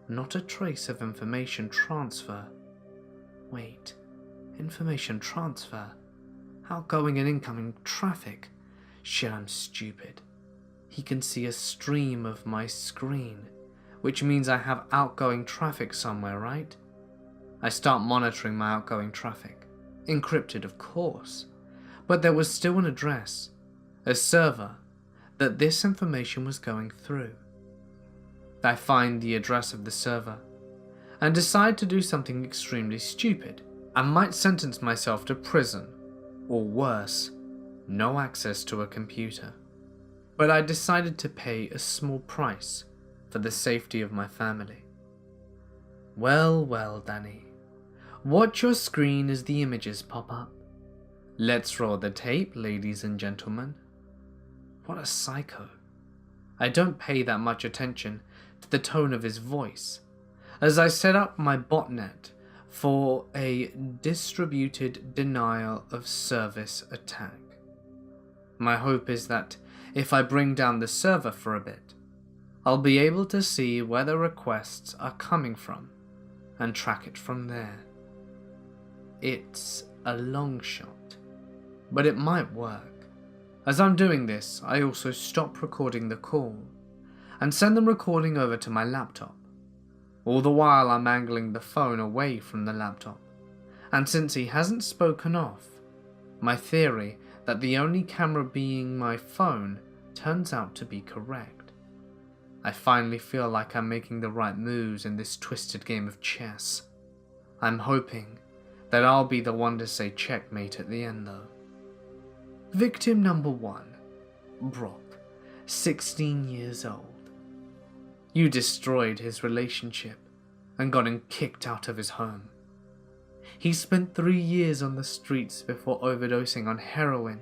Not a trace of information transfer. Wait, information transfer? Outgoing and incoming traffic? Shit, I'm stupid. He can see a stream of my screen, which means I have outgoing traffic somewhere, right? I start monitoring my outgoing traffic. Encrypted, of course, but there was still an address, a server, that this information was going through. I find the address of the server and decide to do something extremely stupid. I might sentence myself to prison, or worse, no access to a computer. But I decided to pay a small price for the safety of my family. Well, well, Danny. Watch your screen as the images pop up. Let's roll the tape, ladies and gentlemen. What a psycho. I don't pay that much attention to the tone of his voice, as I set up my botnet for a distributed denial of service attack. My hope is that if I bring down the server for a bit, I'll be able to see where the requests are coming from and track it from there. It's a long shot, but it might work. As I'm doing this, I also stop recording the call and send the recording over to my laptop. All the while I'm angling the phone away from the laptop, and since he hasn't spoken off, my theory that the only camera being my phone turns out to be correct. I finally feel like I'm making the right moves in this twisted game of chess. I'm hoping that I'll be the one to say checkmate at the end though. Victim number 1, Brock, 16 years old. You destroyed his relationship and got him kicked out of his home. He spent 3 years on the streets before overdosing on heroin.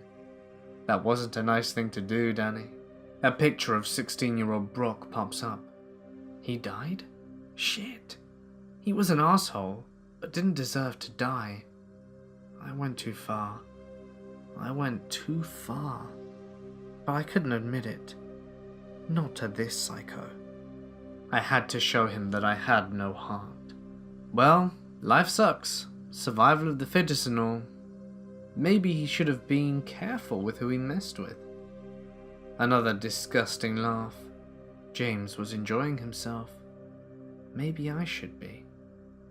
That wasn't a nice thing to do, Danny. A picture of 16-year-old Brock pops up. He died? Shit. He was an asshole, but didn't deserve to die. I went too far. I went too far. But I couldn't admit it. Not to this psycho. I had to show him that I had no heart. Well, life sucks. Survival of the fittest and all. Maybe he should have been careful with who he messed with. Another disgusting laugh. James was enjoying himself. Maybe I should be.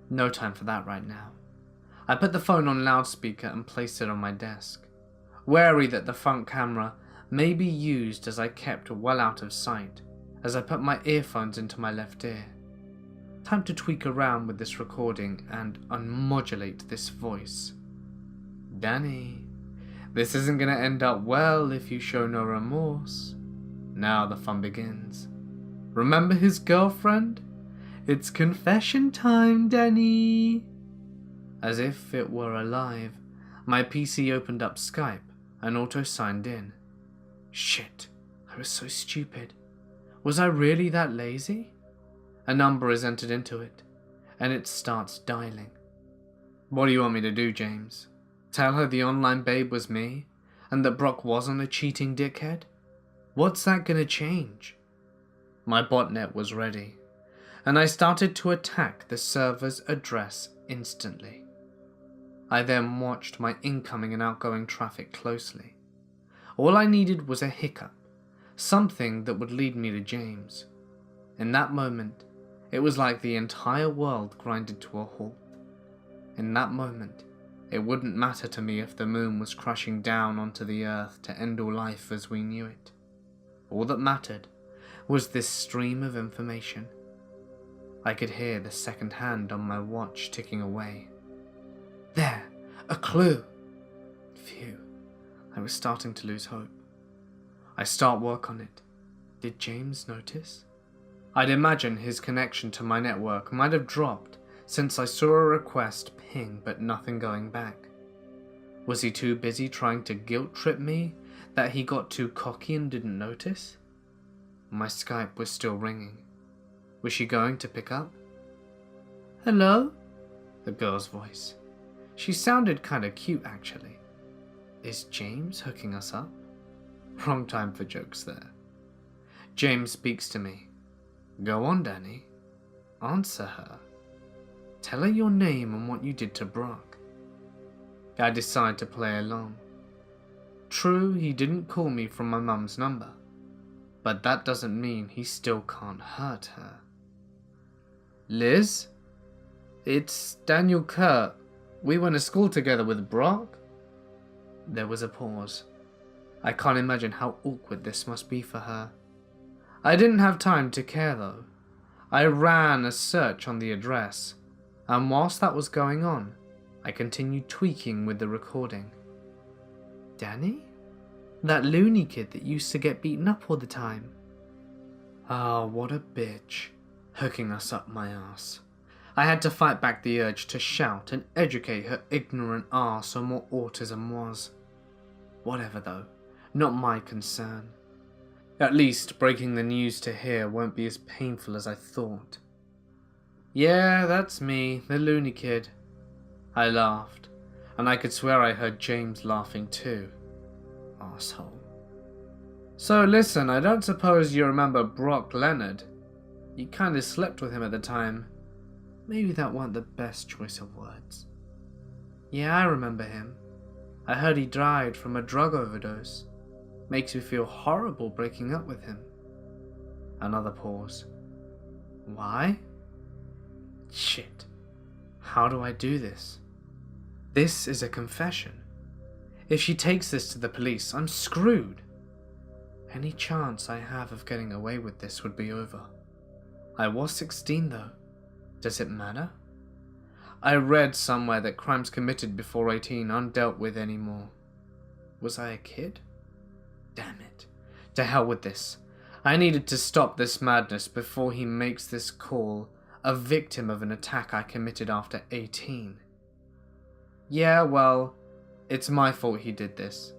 No time for that right now. I put the phone on loudspeaker and placed it on my desk, wary that the front camera may be used as I kept well out of sight as I put my earphones into my left ear. Time to tweak around with this recording and unmodulate this voice. Danny, this isn't gonna end up well if you show no remorse. Now the fun begins. Remember his girlfriend? It's confession time, Danny. As if it were alive, my PC opened up Skype and auto-signed in. Shit, I was so stupid. Was I really that lazy? A number is entered into it, and it starts dialing. What do you want me to do, James? Tell her the online babe was me, and that Brock wasn't a cheating dickhead? What's that gonna change? My botnet was ready, and I started to attack the server's address instantly. I then watched my incoming and outgoing traffic closely. All I needed was a hiccup, something that would lead me to James. In that moment, it was like the entire world grinded to a halt. In that moment, it wouldn't matter to me if the moon was crashing down onto the earth to end all life as we knew it. All that mattered was this stream of information. I could hear the second hand on my watch ticking away. There, a clue. Phew, I was starting to lose hope. I start work on it. Did James notice? I'd imagine his connection to my network might have dropped since I saw a request ping but nothing going back. Was he too busy trying to guilt trip me that he got too cocky and didn't notice? My Skype was still ringing. Was she going to pick up? Hello? The girl's voice. She sounded kinda cute actually. Is James hooking us up? Wrong time for jokes there. James speaks to me. Go on, Danny. Answer her. Tell her your name and what you did to Brock. I decide to play along. True, he didn't call me from my mum's number, but that doesn't mean he still can't hurt her. Liz? It's Daniel Kurt. We went to school together with Brock. There was a pause. I can't imagine how awkward this must be for her. I didn't have time to care though. I ran a search on the address, and whilst that was going on, I continued tweaking with the recording. Danny? That loony kid that used to get beaten up all the time. Ah, what a bitch, hooking us up my ass. I had to fight back the urge to shout and educate her ignorant ass on what autism was. Whatever though, not my concern. At least breaking the news to her won't be as painful as I thought. Yeah, that's me, the loony kid. I laughed, and I could swear I heard James laughing too. Asshole. So listen, I don't suppose you remember Brock Leonard. You kinda slept with him at the time. Maybe that weren't the best choice of words. Yeah, I remember him. I heard he died from a drug overdose. Makes me feel horrible breaking up with him. Another pause. Why? Shit. How do I do this? This is a confession. If she takes this to the police, I'm screwed. Any chance I have of getting away with this would be over. I was 16 though. Does it matter? I read somewhere that crimes committed before 18 aren't dealt with anymore. Was I a kid? Damn it. To hell with this. I needed to stop this madness before he makes this call a victim of an attack I committed after 18. Yeah, well, it's my fault he did this.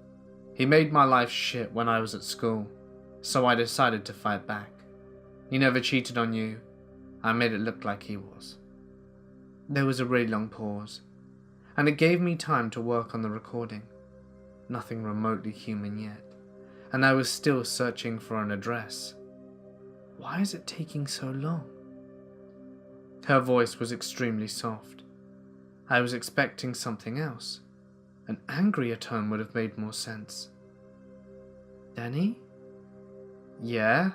He made my life shit when I was at school, so I decided to fight back. He never cheated on you. I made it look like he was. There was a really long pause, and it gave me time to work on the recording. Nothing remotely human yet, and I was still searching for an address. Why is it taking so long? Her voice was extremely soft. I was expecting something else. An angrier tone would have made more sense. Danny? Yeah?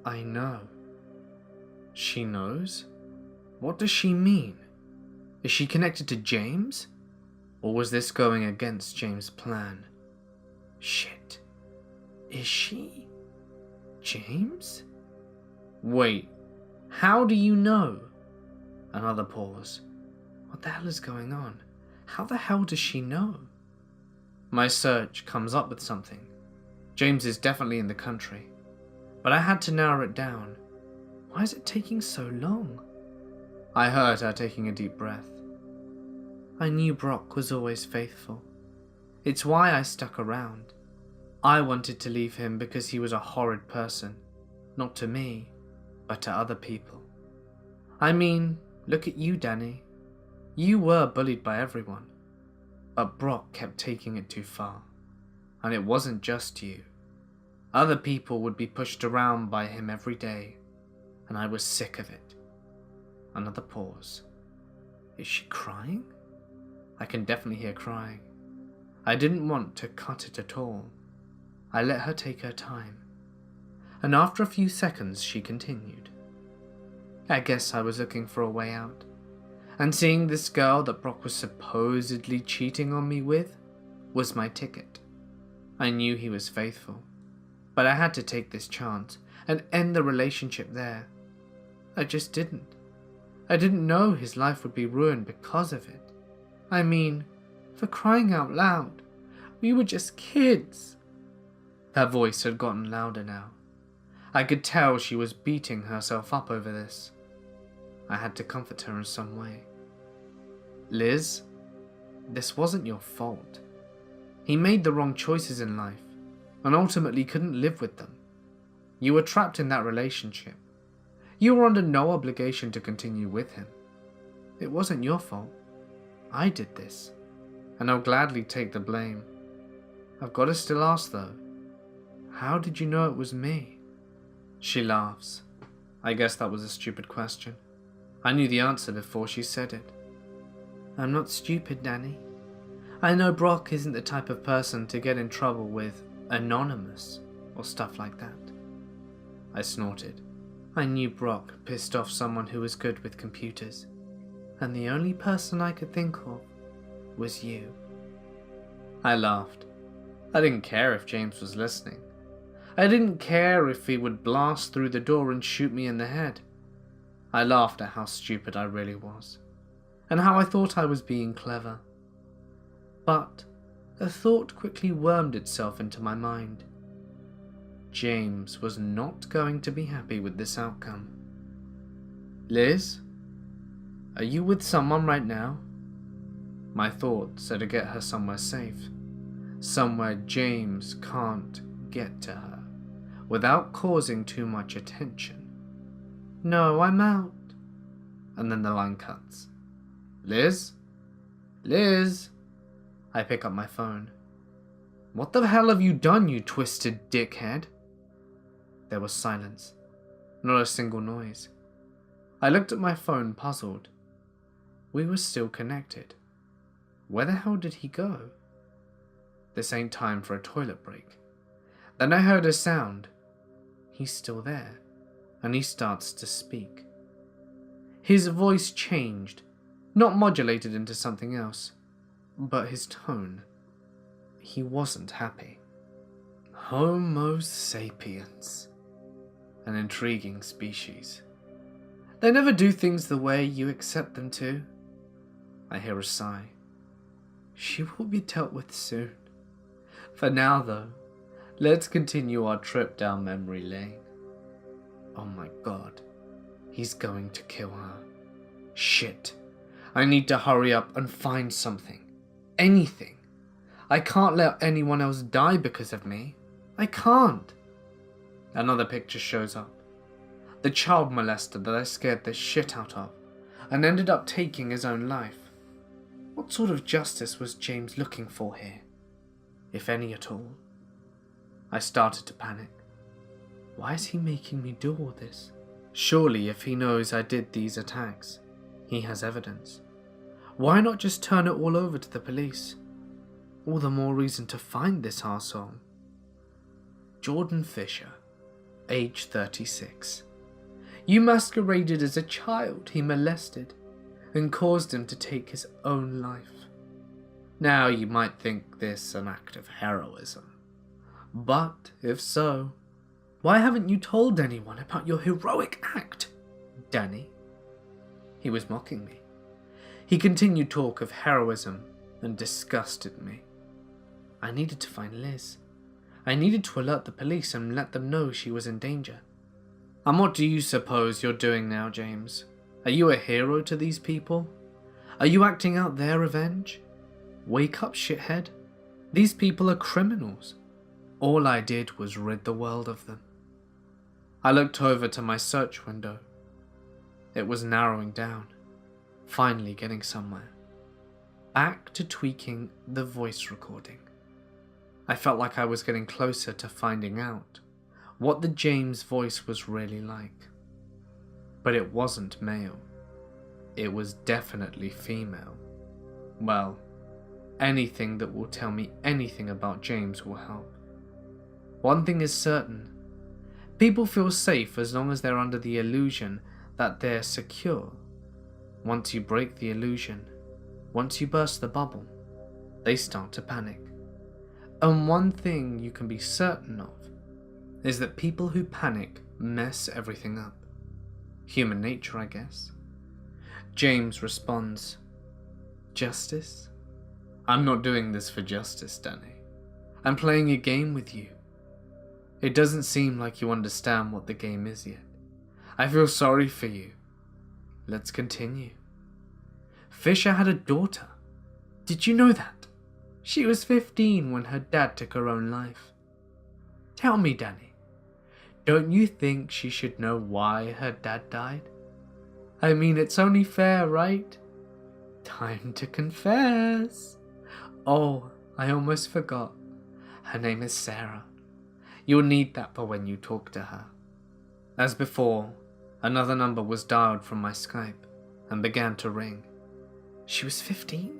I know. She knows? What does she mean? Is she connected to James? Or was this going against James' plan? Shit. Is she? James? Wait, how do you know? Another pause. What the hell is going on? How the hell does she know? My search comes up with something. James is definitely in the country. But I had to narrow it down. Why is it taking so long? I heard her taking a deep breath. I knew Brock was always faithful. It's why I stuck around. I wanted to leave him because he was a horrid person, not to me, but to other people. I mean, look at you, Danny. You were bullied by everyone, but Brock kept taking it too far. And it wasn't just you. Other people would be pushed around by him every day, and I was sick of it. Another pause. Is she crying? I can definitely hear crying. I didn't want to cut it at all. I let her take her time. And after a few seconds, she continued. I guess I was looking for a way out. And seeing this girl that Brock was supposedly cheating on me with was my ticket. I knew he was faithful, but I had to take this chance and end the relationship there. I just didn't. I didn't know his life would be ruined because of it. I mean, for crying out loud, we were just kids. Her voice had gotten louder now. I could tell she was beating herself up over this. I had to comfort her in some way. Liz, this wasn't your fault. He made the wrong choices in life and ultimately couldn't live with them. You were trapped in that relationship. You were under no obligation to continue with him. It wasn't your fault. I did this, and I'll gladly take the blame. I've got to still ask though, how did you know it was me? She laughs. I guess that was a stupid question. I knew the answer before she said it. I'm not stupid, Danny. I know Brock isn't the type of person to get in trouble with Anonymous or stuff like that. I snorted. I knew Brock pissed off someone who was good with computers, and the only person I could think of was you. I laughed. I didn't care if James was listening. I didn't care if he would blast through the door and shoot me in the head. I laughed at how stupid I really was, and how I thought I was being clever. But a thought quickly wormed itself into my mind. James was not going to be happy with this outcome. Liz, are you with someone right now? My thought said to get her somewhere safe, somewhere James can't get to her without causing too much attention. No, I'm out. And then the line cuts. Liz? Liz? I pick up my phone. What the hell have you done, you twisted dickhead? There was silence. Not a single noise. I looked at my phone, puzzled. We were still connected. Where the hell did he go? This ain't time for a toilet break. Then I heard a sound. He's still there, and he starts to speak. His voice changed, not modulated into something else, but his tone. He wasn't happy. Homo sapiens. An intriguing species. They never do things the way you accept them to. I hear a sigh. She will be dealt with soon. For now, though, let's continue our trip down memory lane. Oh my god, he's going to kill her. Shit, I need to hurry up and find something. Anything. I can't let anyone else die because of me. I can't. Another picture shows up. The child molester that I scared the shit out of and ended up taking his own life. What sort of justice was James looking for here? If any at all. I started to panic. Why is he making me do all this? Surely if he knows I did these attacks, he has evidence. Why not just turn it all over to the police? All the more reason to find this arsehole. Jordan Fisher, age 36. You masqueraded as a child he molested and caused him to take his own life. Now you might think this an act of heroism. But if so, why haven't you told anyone about your heroic act, Danny? He was mocking me. He continued talk of heroism and disgusted me. I needed to find Liz. I needed to alert the police and let them know she was in danger. And what do you suppose you're doing now, James? Are you a hero to these people? Are you acting out their revenge? Wake up, shithead. These people are criminals. All I did was rid the world of them. I looked over to my search window. It was narrowing down, finally getting somewhere. Back to tweaking the voice recording. I felt like I was getting closer to finding out what the James voice was really like. But it wasn't male. It was definitely female. Well, anything that will tell me anything about James will help. One thing is certain. People feel safe as long as they're under the illusion that they're secure. Once you break the illusion, once you burst the bubble, they start to panic. And one thing you can be certain of is that people who panic mess everything up. Human nature, I guess. James responds, "Justice? I'm not doing this for justice, Danny. I'm playing a game with you. It doesn't seem like you understand what the game is yet. I feel sorry for you. Let's continue. Fisher had a daughter. Did you know that? She was 15 when her dad took her own life. Tell me, Danny, don't you think she should know why her dad died? I mean, it's only fair, right? Time to confess. Oh, I almost forgot. Her name is Sarah. You'll need that for when you talk to her." As before, another number was dialed from my Skype and began to ring. She was 15?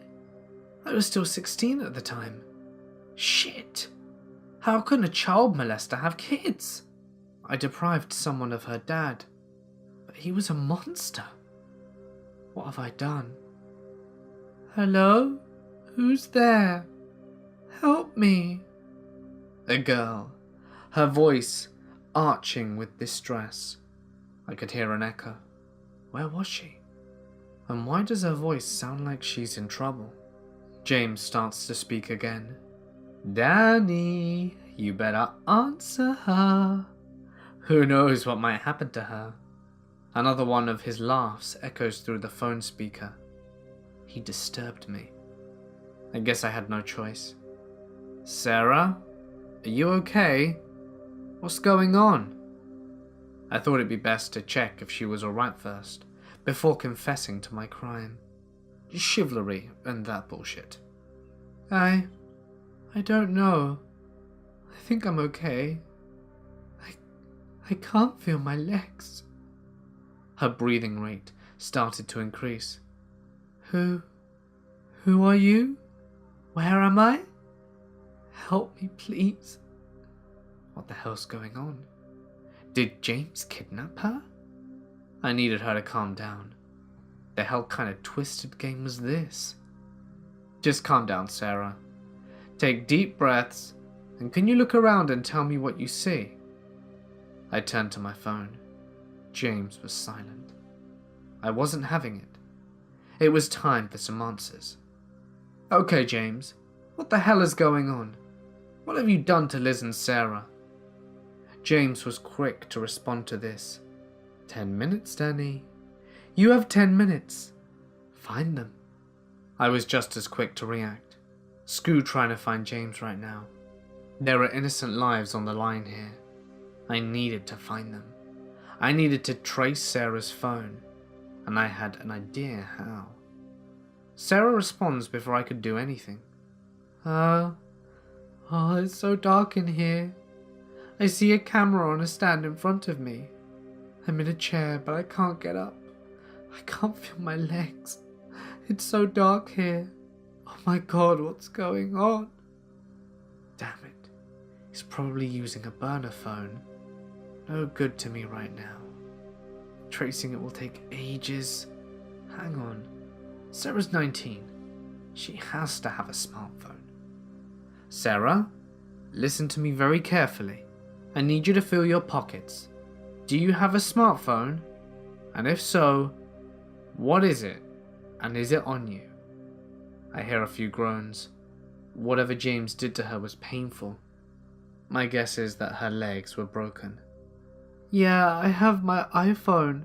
I was still 16 at the time. Shit! How can a child molester have kids? I deprived someone of her dad, but he was a monster. What have I done? Hello? Who's there? Help me. A girl, her voice arching with distress. I could hear an echo. Where was she? And why does her voice sound like she's in trouble? James starts to speak again. Danny, you better answer her. Who knows what might happen to her? Another one of his laughs echoes through the phone speaker. He disturbed me. I guess I had no choice. Sarah, are you okay? What's going on? I thought it'd be best to check if she was alright first, before confessing to my crime. Chivalry and that bullshit. I don't know. I think I'm okay. I can't feel my legs. Her breathing rate started to increase. Who are you? Where am I? Help me, please. What the hell's going on? Did James kidnap her? I needed her to calm down. The hell kind of twisted game was this? Just calm down, Sarah. Take deep breaths, and can you look around and tell me what you see? I turned to my phone. James was silent. I wasn't having it. It was time for some answers. Okay, James, what the hell is going on? What have you done to Liz and Sarah? James was quick to respond to this. 10 minutes, Danny. You have 10 minutes. Find them. I was just as quick to react. Screw trying to find James right now. There are innocent lives on the line here. I needed to find them. I needed to trace Sarah's phone, and I had an idea how. Sarah responds before I could do anything. It's so dark in here. I see a camera on a stand in front of me. I'm in a chair, but I can't get up. I can't feel my legs. It's so dark here. Oh my god, what's going on? Damn it. He's probably using a burner phone. No good to me right now. Tracing it will take ages. Hang on. Sarah's 19. She has to have a smartphone. Sarah, listen to me very carefully. I need you to fill your pockets. Do you have a smartphone? And if so, what is it? And is it on you? I hear a few groans. Whatever James did to her was painful. My guess is that her legs were broken. Yeah, I have my iPhone.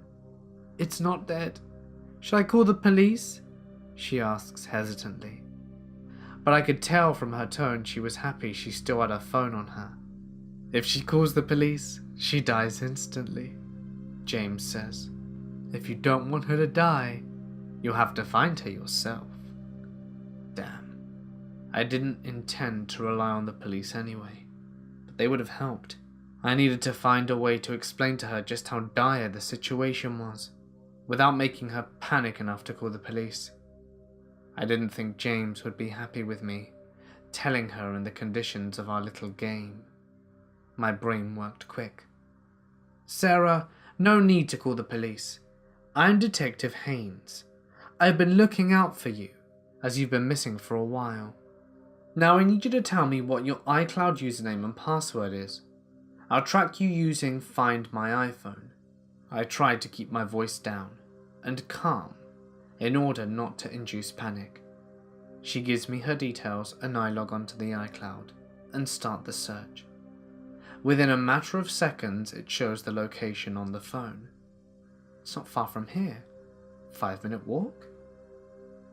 It's not dead. Should I call the police? she asks hesitantly. But I could tell from her tone she was happy she still had her phone on her. If she calls the police, she dies instantly, James says. If you don't want her to die, you'll have to find her yourself. Damn. I didn't intend to rely on the police anyway, but they would have helped. I needed to find a way to explain to her just how dire the situation was, without making her panic enough to call the police. I didn't think James would be happy with me, telling her in the conditions of our little game. My brain worked quick. Sarah, no need to call the police. I'm Detective Haynes. I've been looking out for you, as you've been missing for a while. Now I need you to tell me what your iCloud username and password is. I'll track you using Find My iPhone. I tried to keep my voice down and calm in order not to induce panic. She gives me her details and I log onto the iCloud and start the search. Within a matter of seconds, it shows the location on the phone. It's not far from here. 5-minute walk?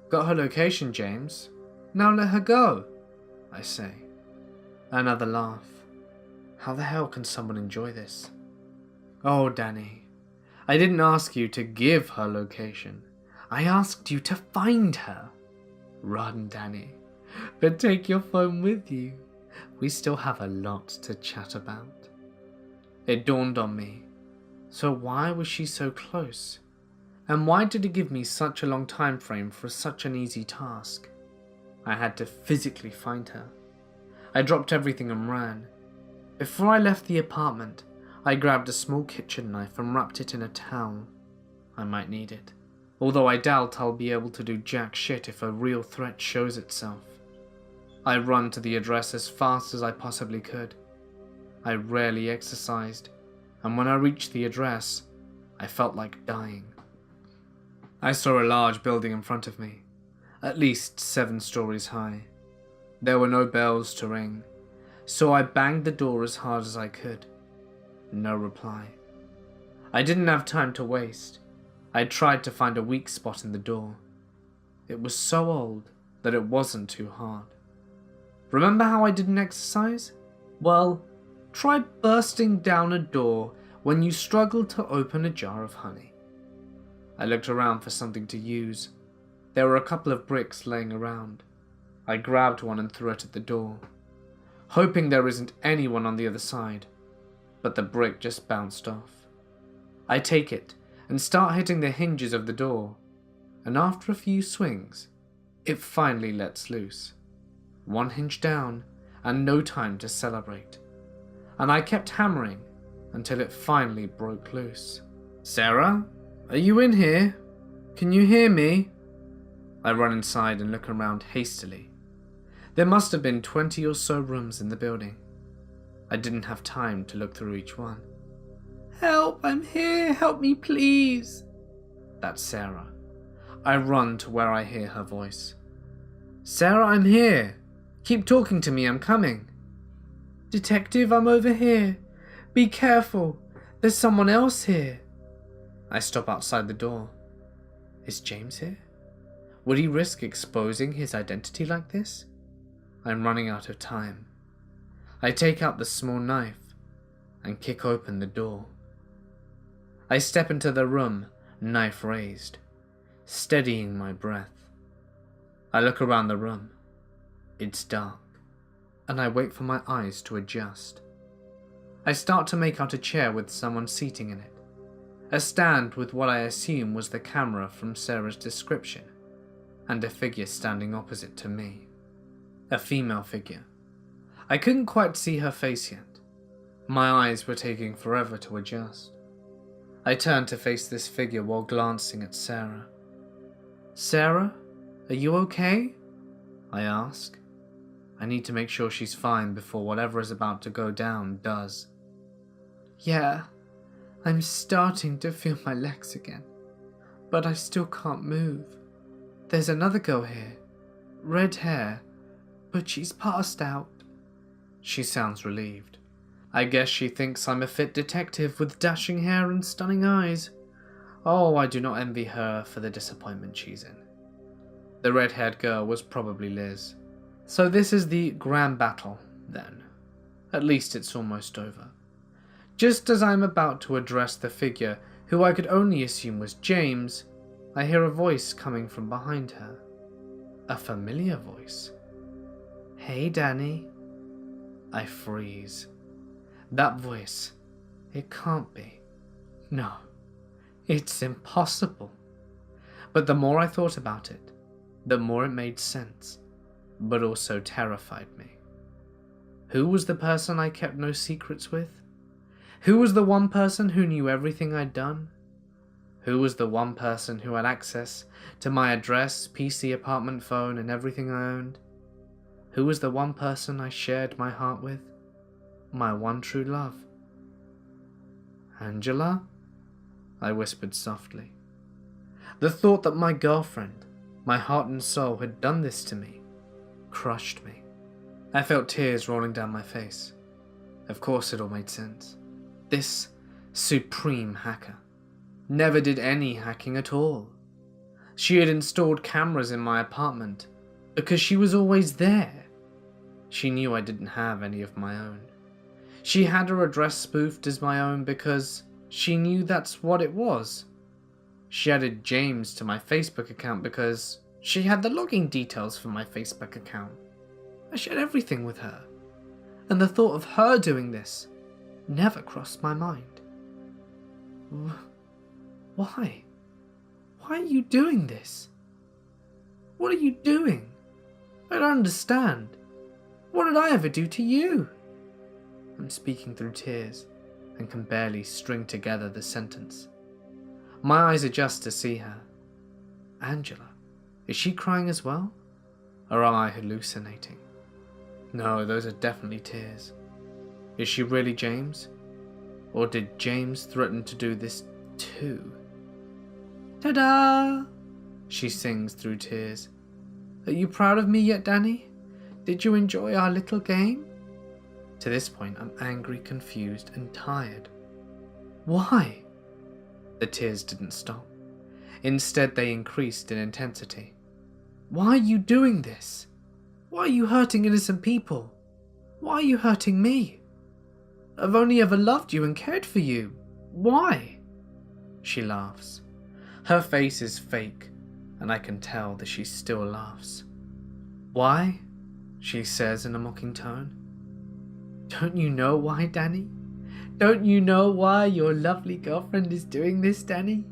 Got her location, James. Now let her go, I say. Another laugh. How the hell can someone enjoy this? Oh, Danny. I didn't ask you to give her location. I asked you to find her. Run, Danny. But take your phone with you. We still have a lot to chat about. It dawned on me. So why was she so close? And why did it give me such a long time frame for such an easy task? I had to physically find her. I dropped everything and ran. Before I left the apartment, I grabbed a small kitchen knife and wrapped it in a towel. I might need it, although I doubt I'll be able to do jack shit if a real threat shows itself. I run to the address as fast as I possibly could. I rarely exercised, and when I reached the address, I felt like dying. I saw a large building in front of me, at least 7 stories high. There were no bells to ring, so I banged the door as hard as I could. No reply. I didn't have time to waste. I tried to find a weak spot in the door. It was so old that it wasn't too hard. Remember how I didn't exercise? Well, try bursting down a door when you struggle to open a jar of honey. I looked around for something to use. There were a couple of bricks laying around. I grabbed one and threw it at the door, hoping there isn't anyone on the other side, but the brick just bounced off. I take it and start hitting the hinges of the door, and after a few swings, it finally lets loose. 1 hinge down, and no time to celebrate. And I kept hammering until it finally broke loose. Sarah, are you in here? Can you hear me? I run inside and look around hastily. There must have been 20 or so rooms in the building. I didn't have time to look through each one. Help, I'm here, help me please. That's Sarah. I run to where I hear her voice. Sarah, I'm here. Keep talking to me, I'm coming. Detective, I'm over here. Be careful, there's someone else here. I stop outside the door. Is James here? Would he risk exposing his identity like this? I'm running out of time. I take out the small knife and kick open the door. I step into the room, knife raised, steadying my breath. I look around the room. It's dark, and I wait for my eyes to adjust. I start to make out a chair with someone seating in it, a stand with what I assume was the camera from Sarah's description, and a figure standing opposite to me. A female figure. I couldn't quite see her face yet. My eyes were taking forever to adjust. I turned to face this figure while glancing at Sarah. Sarah, are you okay? I ask. I need to make sure she's fine before whatever is about to go down does. Yeah, I'm starting to feel my legs again, but I still can't move. There's another girl here, red hair, but she's passed out. She sounds relieved. I guess she thinks I'm a fit detective with dashing hair and stunning eyes. Oh, I do not envy her for the disappointment she's in. The red-haired girl was probably Liz. So this is the grand battle, then. At least it's almost over. Just as I'm about to address the figure who I could only assume was James, I hear a voice coming from behind her. A familiar voice. "Hey, Danny." I freeze. That voice. It can't be. No. It's impossible. But the more I thought about it, the more it made sense, but also terrified me. Who was the person I kept no secrets with? Who was the one person who knew everything I'd done? Who was the one person who had access to my address, PC, apartment phone, and everything I owned? Who was the one person I shared my heart with? My one true love? "Angela?" I whispered softly. The thought that my girlfriend, my heart and soul, had done this to me crushed me. I felt tears rolling down my face. Of course it all made sense. This supreme hacker never did any hacking at all. She had installed cameras in my apartment because she was always there. She knew I didn't have any of my own. She had her address spoofed as my own because she knew that's what it was. She added James to my Facebook account because she had the login details for my Facebook account. I shared everything with her, and the thought of her doing this never crossed my mind. Why? Why are you doing this? What are you doing? I don't understand. What did I ever do to you? I'm speaking through tears and can barely string together the sentence. My eyes adjust to see her. Angela, is she crying as well? Or am I hallucinating? No, those are definitely tears. Is she really James? Or did James threaten to do this too? Ta-da! She sings through tears. Are you proud of me yet, Danny? Did you enjoy our little game? To this point, I'm angry, confused, and tired. Why? The tears didn't stop. Instead, they increased in intensity. Why are you doing this? Why are you hurting innocent people? Why are you hurting me? I've only ever loved you and cared for you. Why? She laughs. Her face is fake, and I can tell that she still laughs. Why? She says in a mocking tone. Don't you know why, Danny? Don't you know why your lovely girlfriend is doing this, Danny?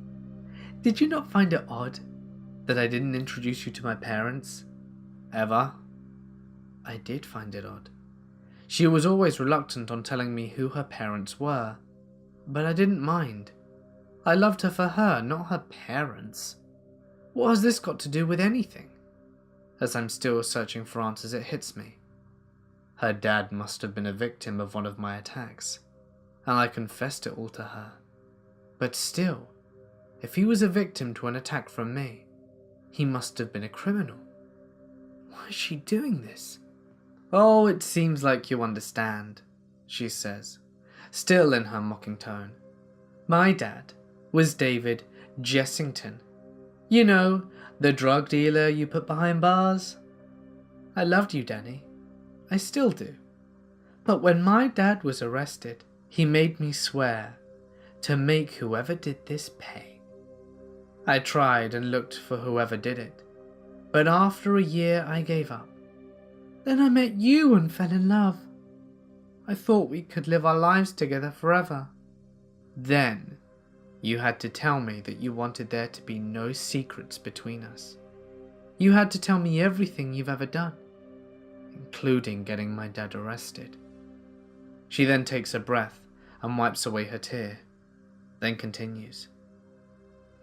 Did you not find it odd that I didn't introduce you to my parents? Ever? I did find it odd. She was always reluctant on telling me who her parents were, but I didn't mind. I loved her for her, not her parents. What has this got to do with anything? As I'm still searching for answers, it hits me. Her dad must have been a victim of one of my attacks, and I confessed it all to her. But still, if he was a victim to an attack from me, he must have been a criminal. Why is she doing this? Oh, it seems like you understand, she says, still in her mocking tone. My dad was David Jessington. You know, the drug dealer you put behind bars? I loved you, Danny. I still do. But when my dad was arrested, he made me swear to make whoever did this pay. I tried and looked for whoever did it, but after a year I gave up. Then I met you and fell in love. I thought we could live our lives together forever. Then you had to tell me that you wanted there to be no secrets between us. You had to tell me everything you've ever done, including getting my dad arrested. She then takes a breath and wipes away her tear, then continues.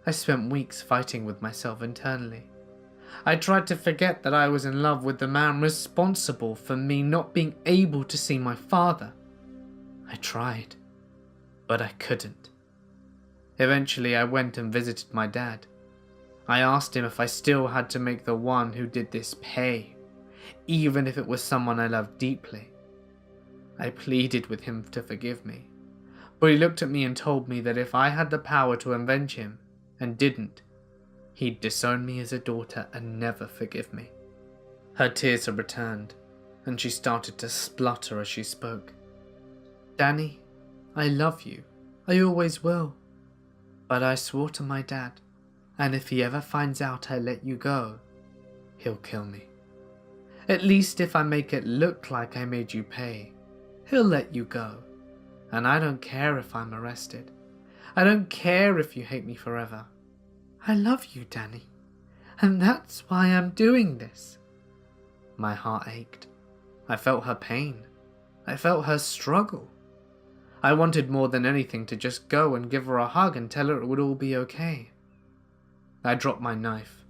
I spent weeks fighting with myself internally. I tried to forget that I was in love with the man responsible for me not being able to see my father. I tried, but I couldn't. Eventually, I went and visited my dad. I asked him if I still had to make the one who did this pay, even if it was someone I loved deeply. I pleaded with him to forgive me, but he looked at me and told me that if I had the power to avenge him and didn't, He'd disown me as a daughter and never forgive me. Her tears had returned, and she started to splutter as she spoke. Danny, I love you. I always will. But I swore to my dad, and if he ever finds out I let you go, he'll kill me. At least if I make it look like I made you pay, he'll let you go. And I don't care if I'm arrested. I don't care if you hate me forever. I love you, Danny, and that's why I'm doing this. My heart ached. I felt her pain. I felt her struggle. I wanted more than anything to just go and give her a hug and tell her it would all be okay. I dropped my knife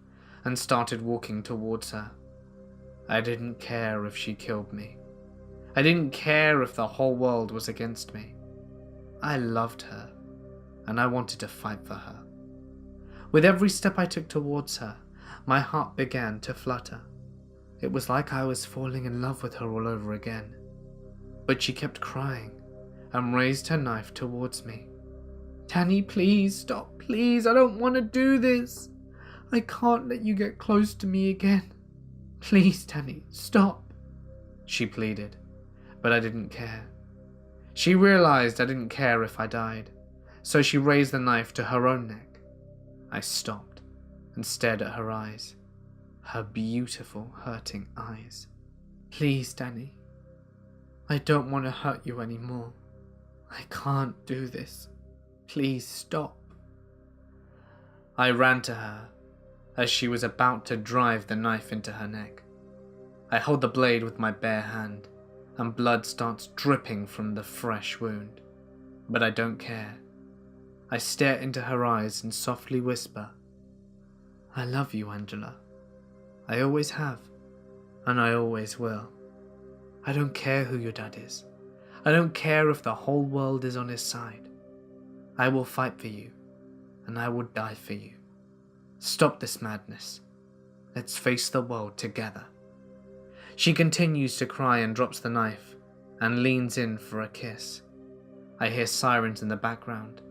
and started walking towards her. I didn't care if she killed me. I didn't care if the whole world was against me. I loved her, and I wanted to fight for her. With every step I took towards her, my heart began to flutter. It was like I was falling in love with her all over again. But she kept crying and raised her knife towards me. Danny, please, stop, please, I don't want to do this. I can't let you get close to me again. Please, Danny, stop, she pleaded, but I didn't care. She realized I didn't care if I died, so she raised the knife to her own neck. I stopped and stared at her eyes, her beautiful, hurting eyes. Please, Danny, I don't want to hurt you anymore. I can't do this. Please stop. I ran to her as she was about to drive the knife into her neck. I hold the blade with my bare hand, and blood starts dripping from the fresh wound. But I don't care. I stare into her eyes and softly whisper, I love you, Angela. I always have, and I always will. I don't care who your dad is. I don't care if the whole world is on his side. I will fight for you, and I will die for you. Stop this madness. Let's face the world together. She continues to cry and drops the knife and leans in for a kiss. I hear sirens in the background.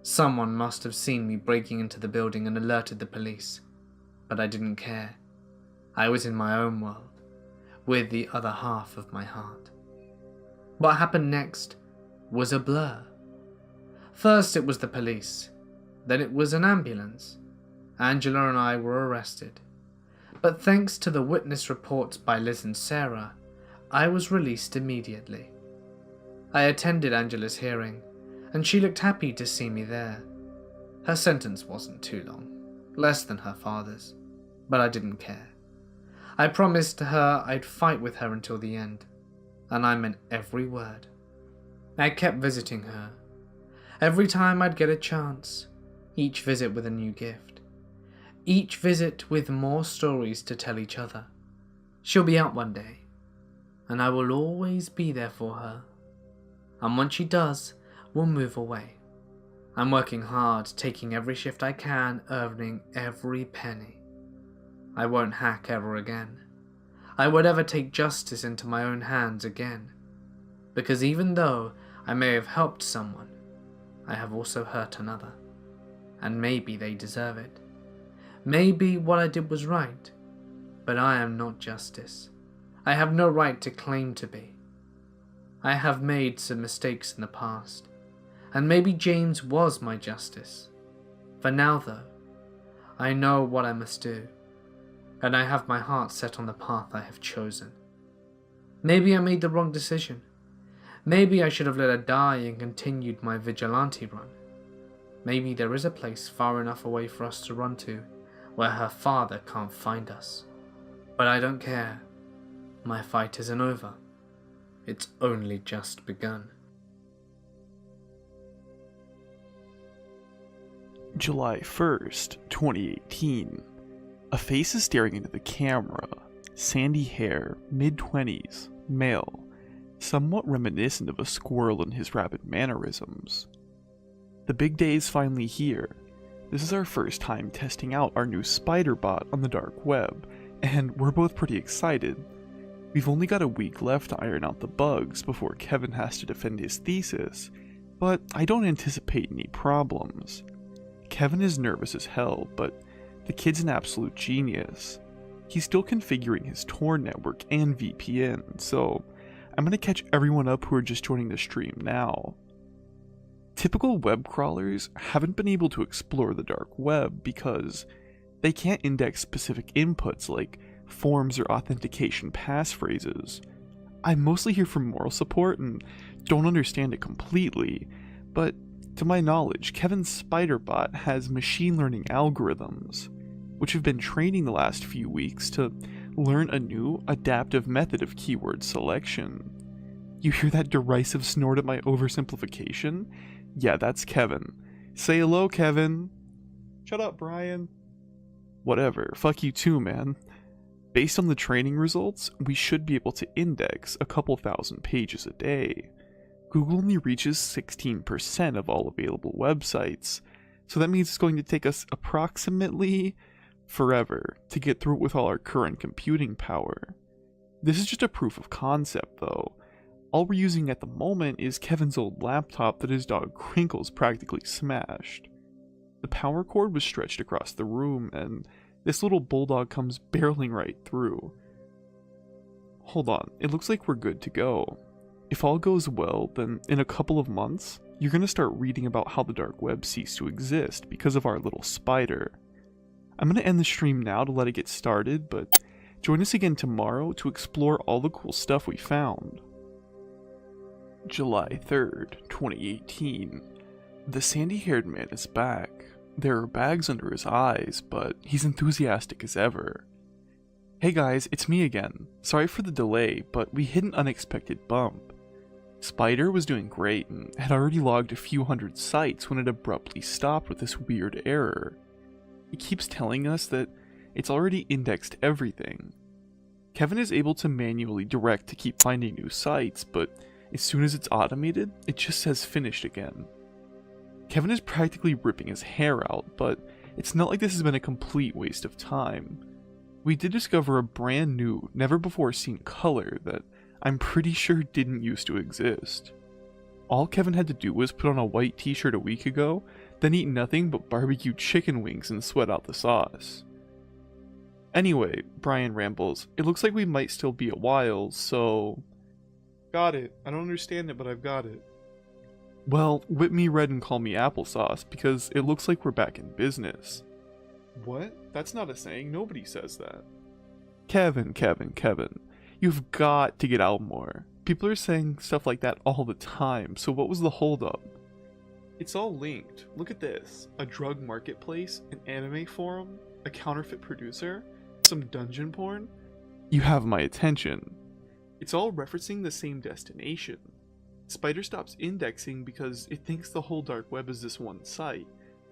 Someone must have seen me breaking into the building and alerted the police, but I didn't care. I was in my own world, with the other half of my heart. What happened next was a blur. First it was the police, then it was an ambulance. Angela and I were arrested, but thanks to the witness reports by Liz and Sarah, I was released immediately. I attended Angela's hearing, and she looked happy to see me there. Her sentence wasn't too long, less than her father's, but I didn't care. I promised her I'd fight with her until the end, and I meant every word. I kept visiting her. Every time I'd get a chance, each visit with a new gift. Each visit with more stories to tell each other. She'll be out one day, and I will always be there for her. And once she does, we'll move away. I'm working hard, taking every shift I can, earning every penny. I won't hack ever again. I won't ever take justice into my own hands again. Because even though I may have helped someone, I have also hurt another. And maybe they deserve it. Maybe what I did was right, but I am not justice. I have no right to claim to be. I have made some mistakes in the past, and maybe James was my justice. For now though, I know what I must do, and I have my heart set on the path I have chosen. Maybe I made the wrong decision. Maybe I should have let her die and continued my vigilante run. Maybe there is a place far enough away for us to run to, where her father can't find us. But I don't care. My fight isn't over. It's only just begun. July 1st, 2018. A face is staring into the camera. Sandy hair, mid-20s, male, somewhat reminiscent of a squirrel in his rapid mannerisms. The big day is finally here. This is our first time testing out our new spider bot on the dark web, and we're both pretty excited. We've only got a week left to iron out the bugs before Kevin has to defend his thesis, but I don't anticipate any problems. Kevin is nervous as hell, but The kid's an absolute genius. He's still configuring his Tor network and VPN, so I'm gonna catch everyone up who are just joining the stream now. Typical web crawlers haven't been able to explore the dark web because they can't index specific inputs like forms or authentication passphrases. I'm mostly here for moral support and don't understand it completely, but to my knowledge, Kevin's spider bot has machine learning algorithms, which have been training the last few weeks to learn a new adaptive method of keyword selection. You hear that derisive snort at my oversimplification? Yeah, that's Kevin. Say hello, Kevin. Shut up, Brian. Whatever, fuck you too, man. Based on the training results, we should be able to index a couple thousand pages a day. Google only reaches 16% of all available websites, so that means it's going to take us approximately forever to get through it with all our current computing power. This is just a proof of concept, though. All we're using at the moment is Kevin's old laptop that his dog Crinkles practically smashed. The power cord was stretched across the room, and this little bulldog comes barreling right through. Hold on, it looks like we're good to go. If all goes well, then in a couple of months, you're gonna start reading about how the dark web ceased to exist because of our little spider. I'm gonna end the stream now to let it get started, but join us again tomorrow to explore all the cool stuff we found. July 3rd, 2018. The sandy-haired man is back. There are bags under his eyes, but he's enthusiastic as ever. Hey guys, it's me again. Sorry for the delay, but we hit an unexpected bump. Spider was doing great and had already logged a few hundred sites when it abruptly stopped with this weird error. It keeps telling us that it's already indexed everything. Kevin is able to manually direct to keep finding new sites, but as soon as it's automated, it just says finished again. Kevin is practically ripping his hair out, but it's not like this has been a complete waste of time. We did discover a brand new, never before seen color that I'm pretty sure didn't used to exist. All Kevin had to do was put on a white t-shirt a week ago, then eat nothing but barbecue chicken wings and sweat out the sauce. Anyway, Brian rambles, it looks like we might still be a while, so... Got it. I don't understand it, but I've got it. Well, whip me red and call me applesauce, because it looks like we're back in business. What? That's not a saying. Nobody says that. Kevin. You've got to get out more. People are saying stuff like that all the time, so what was the holdup? It's all linked. Look at this. A drug marketplace, an anime forum, a counterfeit producer, some dungeon porn. You have my attention. It's all referencing the same destination. Spider stops indexing because it thinks the whole dark web is this one site.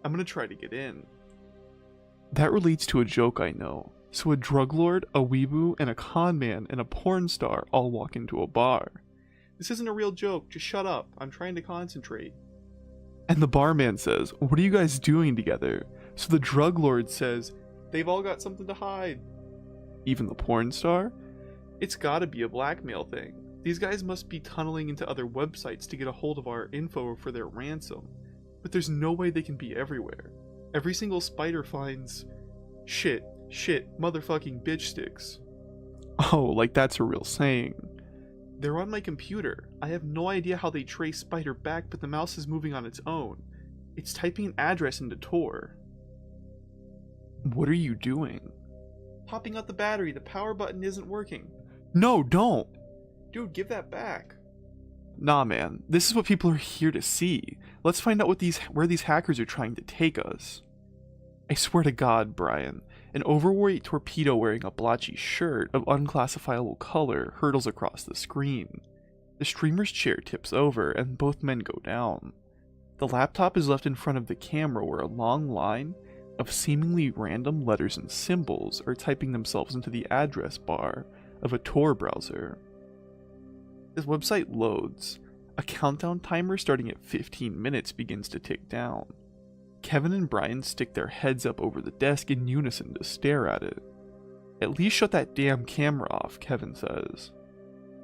I'm gonna try to get in. That relates to a joke I know. So a drug lord, a weeboo, and a con man and a porn star all walk into a bar. This isn't a real joke, just shut up, I'm trying to concentrate. And the barman says, what are you guys doing together? So the drug lord says, they've all got something to hide. Even the porn star? It's gotta be a blackmail thing. These guys must be tunneling into other websites to get a hold of our info for their ransom. But there's no way they can be everywhere. Every single spider finds... Shit, motherfucking bitch sticks. Oh, like that's a real saying. They're on my computer. I have no idea how they trace Spider back, but the mouse is moving on its own. It's typing an address into Tor. What are you doing? Popping out the battery. The power button isn't working. No, don't! Dude, give that back. Nah, man. This is what people are here to see. Let's find out where these hackers are trying to take us. I swear to God, Brian. An overweight torpedo wearing a blotchy shirt of unclassifiable color hurtles across the screen. The streamer's chair tips over and both men go down. The laptop is left in front of the camera where a long line of seemingly random letters and symbols are typing themselves into the address bar of a Tor browser. This website loads. A countdown timer starting at 15 minutes begins to tick down. Kevin and Brian stick their heads up over the desk in unison to stare at it. At least shut that damn camera off, Kevin says.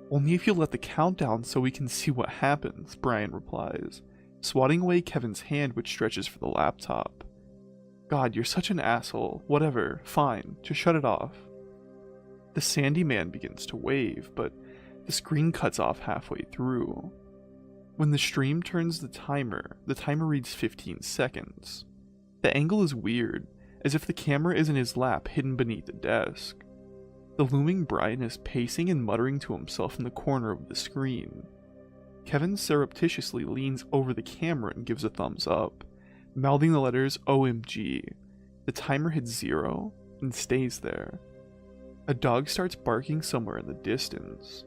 Only if you let the countdown so we can see what happens, Brian replies, swatting away Kevin's hand which stretches for the laptop. God, you're such an asshole. Whatever, fine, just shut it off. The sandy man begins to wave, but the screen cuts off halfway through. When the stream turns the timer reads 15 seconds. The angle is weird, as if the camera is in his lap hidden beneath the desk. The looming Brian is pacing and muttering to himself in the corner of the screen. Kevin surreptitiously leans over the camera and gives a thumbs up, mouthing the letters OMG. The timer hits 0 and stays there. A dog starts barking somewhere in the distance.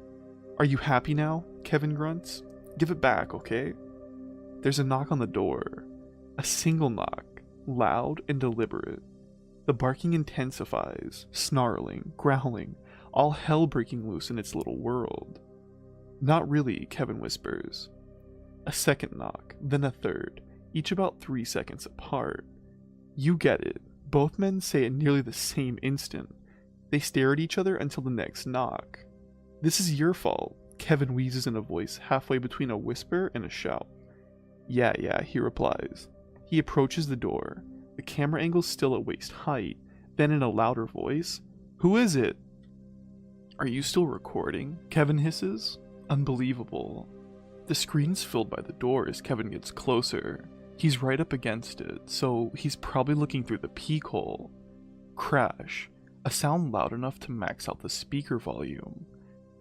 "Are you happy now?" Kevin grunts. "Give it back, okay?" There's a knock on the door. A single knock, loud and deliberate. The barking intensifies, snarling, growling, all hell breaking loose in its little world. "Not really," Kevin whispers. A second knock, then a third, each about 3 seconds apart. You get it. Both men say at nearly the same instant. They stare at each other until the next knock. "This is your fault," Kevin wheezes in a voice halfway between a whisper and a shout. Yeah, he replies. He approaches the door, the camera angle still at waist height, then in a louder voice, "Who is it?" "Are you still recording?" Kevin hisses. Unbelievable. The screen's filled by the door as Kevin gets closer. He's right up against it, so he's probably looking through the peek hole. Crash. A sound loud enough to max out the speaker volume.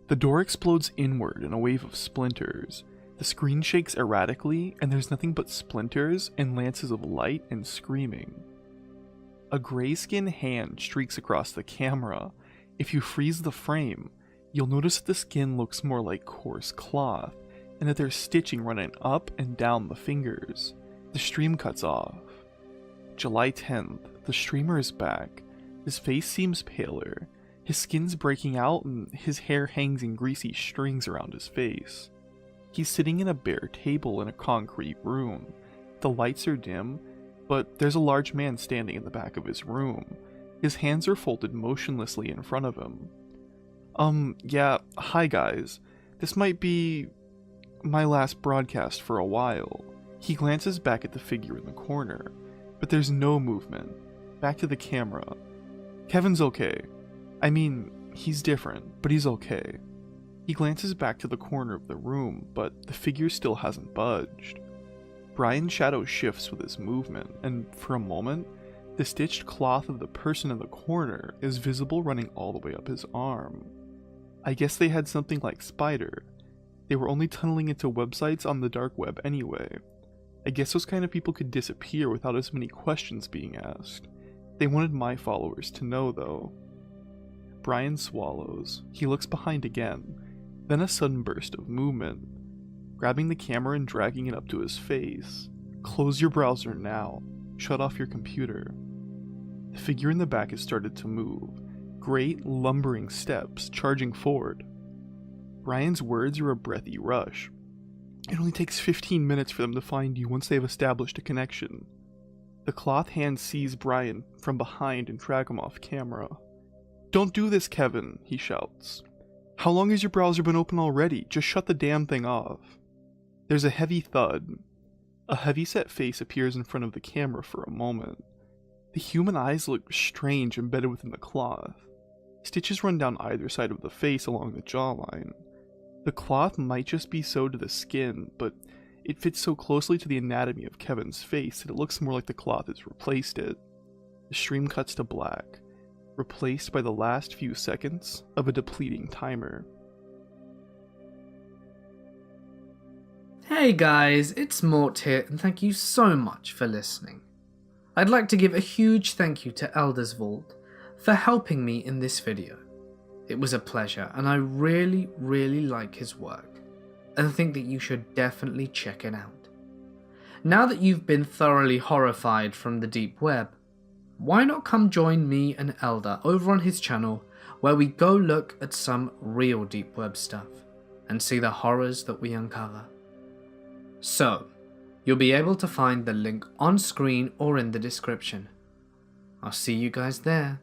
The door explodes inward in a wave of splinters. The screen shakes erratically, and there's nothing but splinters and lances of light and screaming. A gray-skinned hand streaks across the camera. If you freeze the frame, you'll notice that the skin looks more like coarse cloth, and that there's stitching running up and down the fingers. The stream cuts off. July 10th, the streamer is back. His face seems paler. His skin's breaking out and his hair hangs in greasy strings around his face. He's sitting in a bare table in a concrete room. The lights are dim, but there's a large man standing in the back of his room. His hands are folded motionlessly in front of him. Yeah, hi guys. This might be my last broadcast for a while." He glances back at the figure in the corner, but there's no movement. Back to the camera. "Kevin's okay. I mean, he's different, but he's okay." He glances back to the corner of the room, but the figure still hasn't budged. Brian's shadow shifts with his movement, and for a moment, the stitched cloth of the person in the corner is visible running all the way up his arm. I guess they had something like Spider. They were only tunneling into websites on the dark web anyway. I guess those kind of people could disappear without as many questions being asked. They wanted my followers to know, though. Brian swallows. He looks behind again. Then a sudden burst of movement. Grabbing the camera and dragging it up to his face. "Close your browser now. Shut off your computer." The figure in the back has started to move. Great, lumbering steps, charging forward. Brian's words are a breathy rush. "It only takes 15 minutes for them to find you once they've established a connection." The cloth hand sees Brian from behind and drag him off camera. "Don't do this, Kevin," he shouts. "How long has your browser been open already? Just shut the damn thing off." There's a heavy thud. A heavy-set face appears in front of the camera for a moment. The human eyes look strange embedded within the cloth. Stitches run down either side of the face along the jawline. The cloth might just be sewed to the skin, but it fits so closely to the anatomy of Kevin's face that it looks more like the cloth has replaced it. The stream cuts to black, replaced by the last few seconds of a depleting timer. Hey guys, it's Mort here, and thank you so much for listening. I'd like to give a huge thank you to Elder's Vault for helping me in this video. It was a pleasure, and I really like his work, and think that you should definitely check it out. Now that you've been thoroughly horrified from the deep web, why not come join me and Elder over on his channel, where we go look at some real deep web stuff, and see the horrors that we uncover. So, you'll be able to find the link on screen or in the description. I'll see you guys there.